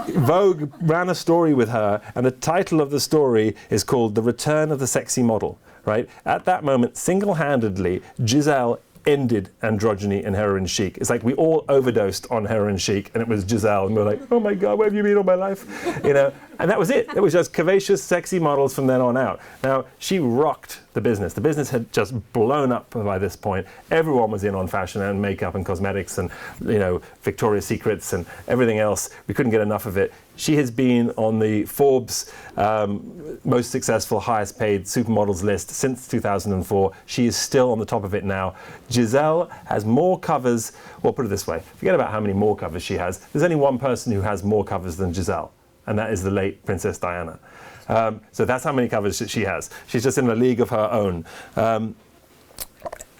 Vogue ran a story with her, and the title of the story is called The Return of the Sexy Model. Right? At that moment, single-handedly, Giselle ended androgyny and heroin chic. It's like we all overdosed on heroin chic, and it was Giselle, and we're like, oh my God, where have you been all my life? And that was it. It was just curvaceous, sexy models from then on out. Now, she rocked the business. The business had just blown up by this point. Everyone was in on fashion and makeup and cosmetics and, Victoria's Secrets and everything else. We couldn't get enough of it. She has been on the Forbes most successful, highest paid supermodels list since 2004. She is still on the top of it now. Giselle has more covers, well, put it this way, forget about how many more covers she has. There's only one person who has more covers than Giselle, and that is the late Princess Diana. So that's how many covers that she has. She's just in a league of her own.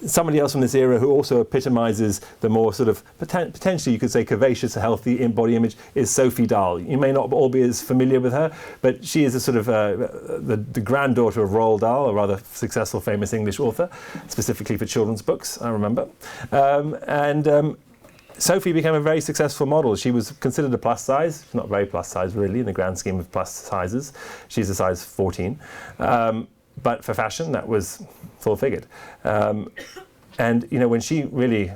Somebody else from this era who also epitomizes the more sort of, potentially you could say curvaceous, healthy body image is Sophie Dahl. You may not all be as familiar with her, but she is a sort of the granddaughter of Roald Dahl, a rather successful, famous English author, specifically for children's books, I remember. Sophie became a very successful model. She was considered a plus size, not very plus size really in the grand scheme of plus sizes. She's a size 14. But for fashion, that was full-figured. And when she really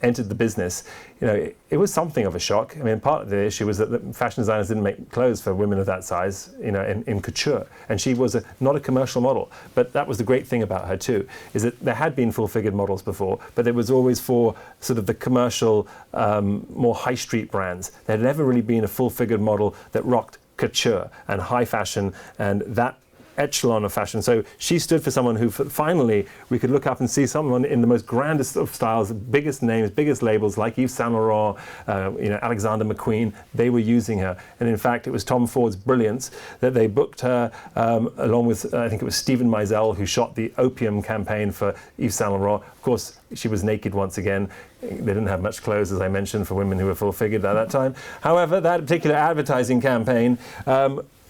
entered the business, it was something of a shock. I mean, part of the issue was that the fashion designers didn't make clothes for women of that size, in couture. And she was not a commercial model. But that was the great thing about her too, is that there had been full-figured models before, but it was always for sort of the commercial, more high street brands. There had never really been a full-figured model that rocked couture and high fashion, and that echelon of fashion. So she stood for someone who finally we could look up and see someone in the most grandest of styles, biggest names, biggest labels like Yves Saint Laurent, Alexander McQueen. They were using her, and in fact, it was Tom Ford's brilliance that they booked her along with I think it was Stephen Meisel, who shot the Opium campaign for Yves Saint Laurent. Of course, she was naked once again. They didn't have much clothes, as I mentioned, for women who were full-figured at that time. However, that particular advertising campaign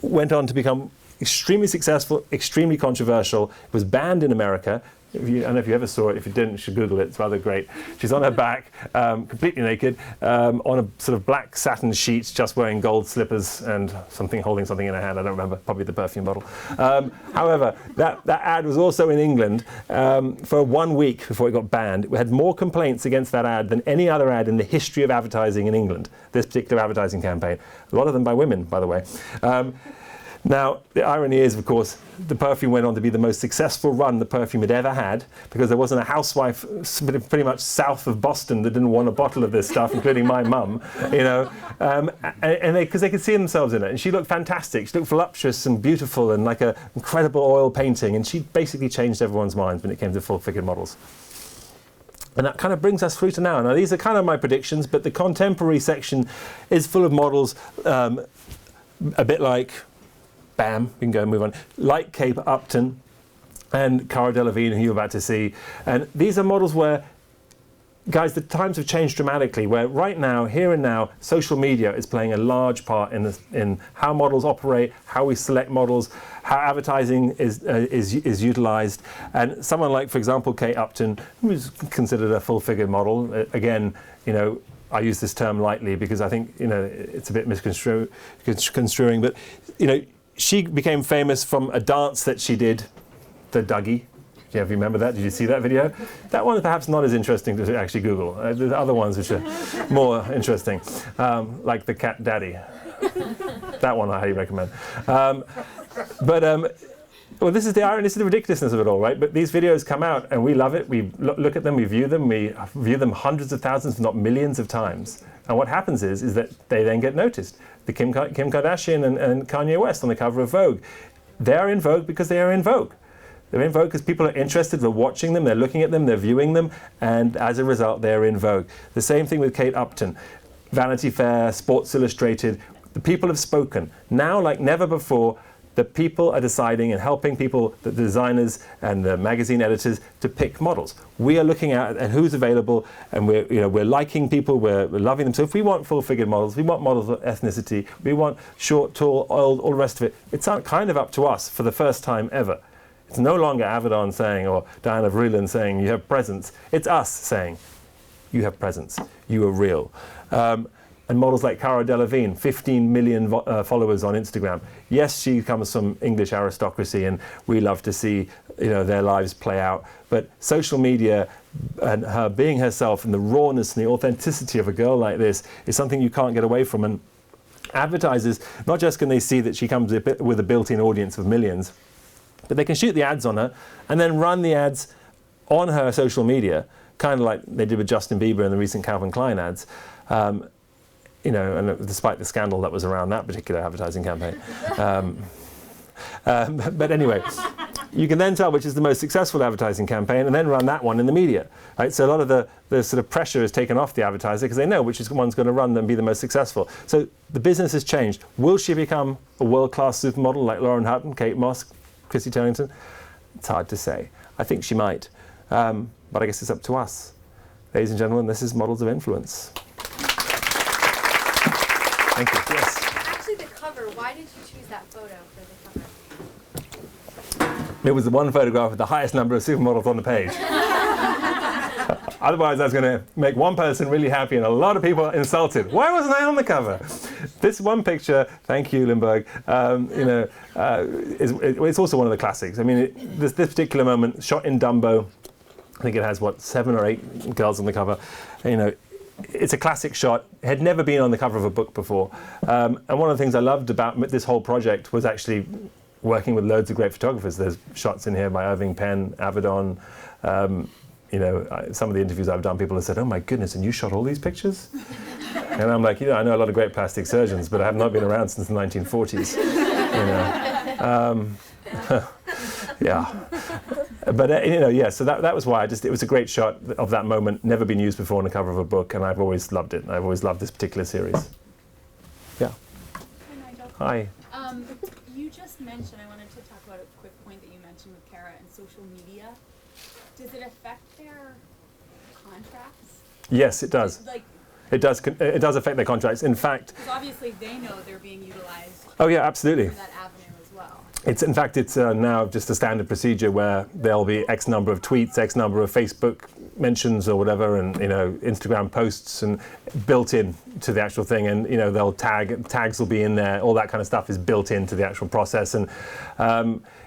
went on to become extremely successful, extremely controversial. It was banned in America. I don't know if you ever saw it. If you didn't, you should Google it. It's rather great. She's on her back, completely naked, on a sort of black satin sheet, just wearing gold slippers and holding something in her hand. I don't remember, probably the perfume bottle. However, that ad was also in England for 1 week before it got banned. We had more complaints against that ad than any other ad in the history of advertising in England, this particular advertising campaign. A lot of them by women, by the way. Now, the irony is, of course, the perfume went on to be the most successful run the perfume had ever had, because there wasn't a housewife pretty much south of Boston that didn't want a bottle of this stuff, including my mum, and because they could see themselves in it. And she looked fantastic. She looked voluptuous and beautiful and like an incredible oil painting. And she basically changed everyone's minds when it came to full-figured models. And that kind of brings us through to now. Now, these are kind of my predictions, but the contemporary section is full of models a bit like... Bam, we can go and move on. Like Kate Upton and Cara Delevingne, who you're about to see. And these are models where, guys, the times have changed dramatically, where right now, here and now, social media is playing a large part in how models operate, how we select models, how advertising is utilized. And someone like, for example, Kate Upton, who is considered a full-figured model, again, I use this term lightly because I think, it's a bit misconstruing, but, she became famous from a dance that she did, the Dougie. Do you remember that? Did you see that video? That one is perhaps not as interesting to actually Google. There's other ones which are more interesting, like the Cat Daddy. That one I highly recommend. Well, this is the irony, this is the ridiculousness of it all, right? But these videos come out and we love it. We look at them, we view them hundreds of thousands, if not millions of times. And what happens is that they then get noticed. The Kim Kardashian and Kanye West on the cover of Vogue. They're in Vogue because they are in Vogue. They're in Vogue because people are interested, they're watching them, they're looking at them, they're viewing them, and as a result, they're in Vogue. The same thing with Kate Upton. Vanity Fair, Sports Illustrated, the people have spoken. Now, like never before, the people are deciding and helping people, the designers and the magazine editors, to pick models. We are looking at who's available, and we're liking people, we're loving them. So if we want full-figured models, we want models of ethnicity, we want short, tall, old, all the rest of it, it's kind of up to us for the first time ever. It's no longer Avedon saying, or Diana Vreeland saying, you have presence. It's us saying, you have presence, you are real. And models like Cara Delevingne, 15 million followers on Instagram. Yes, she comes from English aristocracy, and we love to see their lives play out. But social media and her being herself and the rawness and the authenticity of a girl like this is something you can't get away from. And advertisers, not just can they see that she comes with a built-in audience of millions, but they can shoot the ads on her and then run the ads on her social media, kind of like they did with Justin Bieber in the recent Calvin Klein ads. And despite the scandal that was around that particular advertising campaign. But anyway, you can then tell which is the most successful advertising campaign and then run that one in the media. Right? So a lot of the sort of pressure is taken off the advertiser because they know which one's going to run and be the most successful. So the business has changed. Will she become a world-class supermodel like Lauren Hutton, Kate Moss, Chrissy Turlington? It's hard to say. I think she might. But I guess it's up to us. Ladies and gentlemen, this is Models of Influence. Thank you. Yes. Actually, the cover. Why did you choose that photo for the cover? It was the one photograph with the highest number of supermodels on the page. Otherwise, I was going to make one person really happy and a lot of people insulted. Why wasn't I on the cover? This one picture, thank you, Lindbergh, it's also one of the classics. I mean, this particular moment, shot in Dumbo, I think it has, 7 or 8 girls on the cover. It's a classic shot. It had never been on the cover of a book before. And one of the things I loved about this whole project was actually working with loads of great photographers. There's shots in here by Irving Penn, Avedon. Some of the interviews I've done, people have said, oh my goodness, and you shot all these pictures? And I'm like, I know a lot of great plastic surgeons, but I have not been around since the 1940s. Yeah. But yeah. So that was why it was a great shot of that moment. Never been used before on the cover of a book, and I've always loved it. I've always loved this particular series. Yeah. Hi, Nigel. Hi. You just mentioned, I wanted to talk about a quick point that you mentioned with Kara and social media. Does it affect their contracts? Yes, it does. Like, It does affect their contracts. In fact, because obviously they know they're being utilized oh yeah, absolutely. for that avenue as well. It's now just a standard procedure where there'll be X number of tweets, X number of Facebook mentions or whatever, and Instagram posts, and built in to the actual thing, and they'll tags will be in there. All that kind of stuff is built into the actual process, and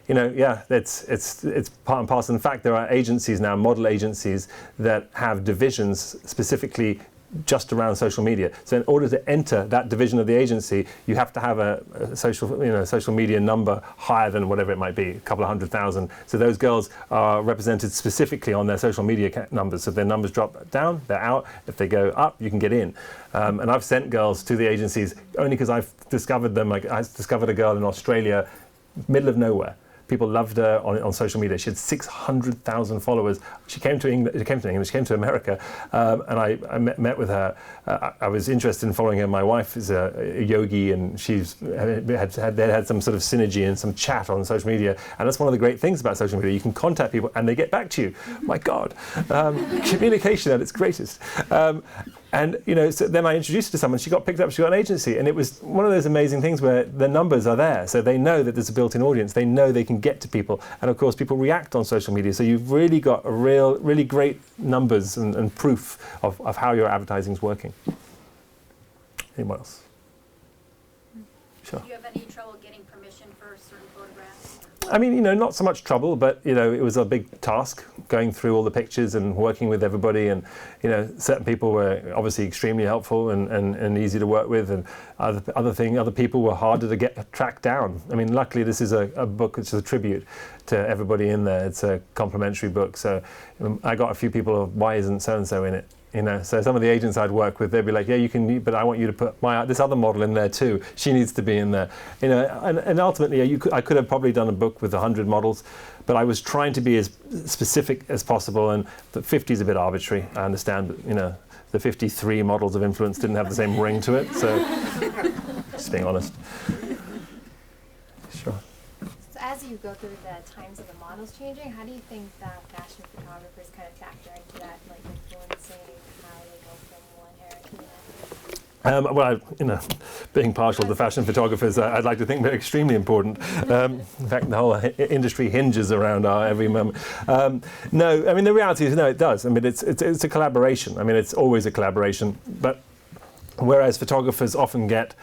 yeah, it's part and parcel. In fact, there are agencies now, model agencies, that have divisions specifically just around social media. So in order to enter that division of the agency, you have to have a social media number higher than whatever it might be, a couple of 100,000. So those girls are represented specifically on their social media numbers. So if their numbers drop down, they're out. If they go up, you can get in. And I've sent girls to the agencies only because I've discovered them. Like, I discovered a girl in Australia, middle of nowhere. People loved her on social media. She had 600,000 followers. She came to England. She came to America, and I met with her. I was interested in following her. My wife is a yogi, and they had some sort of synergy and some chat on social media. And that's one of the great things about social media. You can contact people, and they get back to you. My God, communication at its greatest. And so then I introduced her to someone. She got picked up. She got an agency, and it was one of those amazing things where the numbers are there, so they know that there's a built-in audience. They know they can get to people, and of course, people react on social media. So you've really got really great numbers and proof of how your advertising is working. Anyone else? Sure. Do you have any trouble getting permission for certain photographs? I mean, not so much trouble, but it was a big task going through all the pictures and working with everybody, and certain people were obviously extremely helpful and easy to work with, and other people were harder to track down. I mean, luckily this is a book which is a tribute to everybody in there. It's a complimentary book, so I got a few people of why isn't so and so in it. So some of the agents I'd work with, they'd be like, yeah, you can, but I want you to put this other model in there too. She needs to be in there. And ultimately, I could have probably done a book with 100 models, but I was trying to be as specific as possible. And the 50 is a bit arbitrary. I understand, but the 53 models of influence didn't have the same ring to it. So, just being honest. Sure. So as you go through the times of the models changing, how do you think that fashion photographers kind of factor into that, like influencing how they go from one era to the next? Well, being partial to fashion photographers, I'd like to think they're extremely important. In fact, the whole industry hinges around our every moment. No, I mean, the reality is, no, it does. I mean, it's a collaboration. I mean, it's always a collaboration. But whereas photographers often get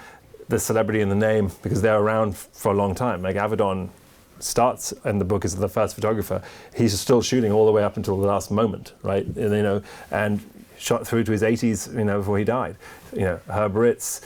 the celebrity in the name because they're around for a long time, like Avedon starts in the book as the first photographer. He's still shooting all the way up until the last moment, right? And shot through to his 80s, before he died. Herb Ritz,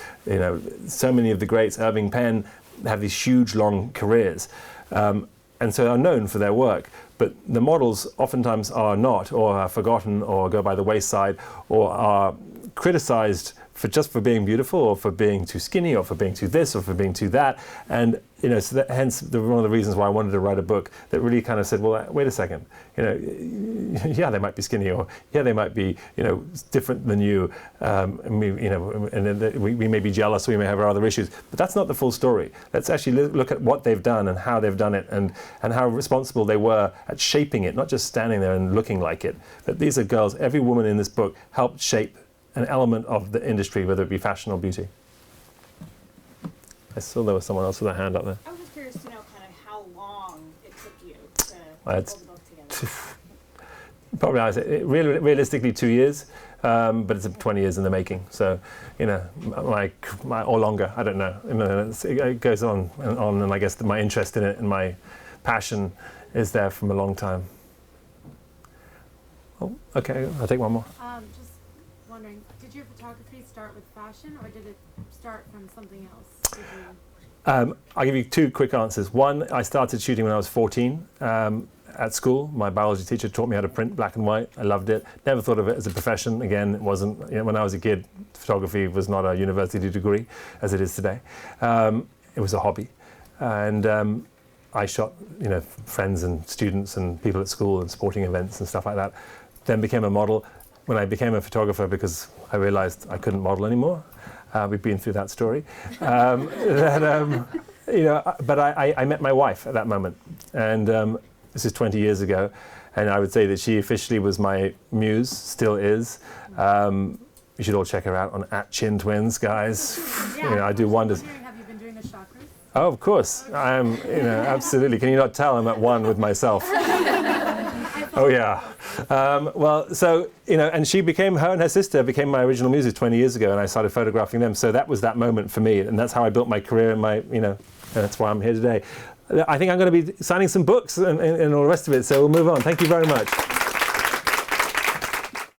so many of the greats, Irving Penn, have these huge, long careers, and so are known for their work. But the models oftentimes are not, or are forgotten, or go by the wayside, or are criticized for being beautiful, or for being too skinny, or for being too this, or for being too that. And so hence one of the reasons why I wanted to write a book that really kind of said, well, wait a second, yeah, they might be skinny, or yeah, they might be different than you, and we may be jealous, we may have our other issues, but that's not the full story. Let's actually look at what they've done and how they've done it, and how responsible they were at shaping it, not just standing there and looking like it. But these are girls. Every woman in this book helped shape an element of the industry, whether it be fashion or beauty. I saw there was someone else with a hand up there. I was just curious to know kind of how long it took you to hold the book together. Probably, I say, realistically 2 years, but it's 20 years in the making. So, or longer. I don't know. It goes on, and I guess my interest in it and my passion is there from a long time. Oh, okay. I'll take one more. Just wondering, did your photography start with fashion, or did it start from something else? I'll give you two quick answers. One, I started shooting when I was 14 at school. My biology teacher taught me how to print black and white. I loved it. Never thought of it as a profession. Again, it wasn't. When I was a kid, photography was not a university degree as it is today. It was a hobby, and I shot, friends and students and people at school and sporting events and stuff like that. Then became a model. When I became a photographer, because I realized I couldn't model anymore. We've been through that story. But I met my wife at that moment, and this is 20 years ago, and I would say that she officially was my muse, still is. You should all check her out on @ChinTwins, guys. I do wonders. Have you been doing the chakras? Oh, of course. I am, absolutely. Can you not tell I'm at one with myself? Oh, yeah. And her and her sister became my original muses 20 years ago, and I started photographing them. So that was that moment for me, and that's how I built my career and that's why I'm here today. I think I'm going to be signing some books and all the rest of it, so we'll move on. Thank you very much.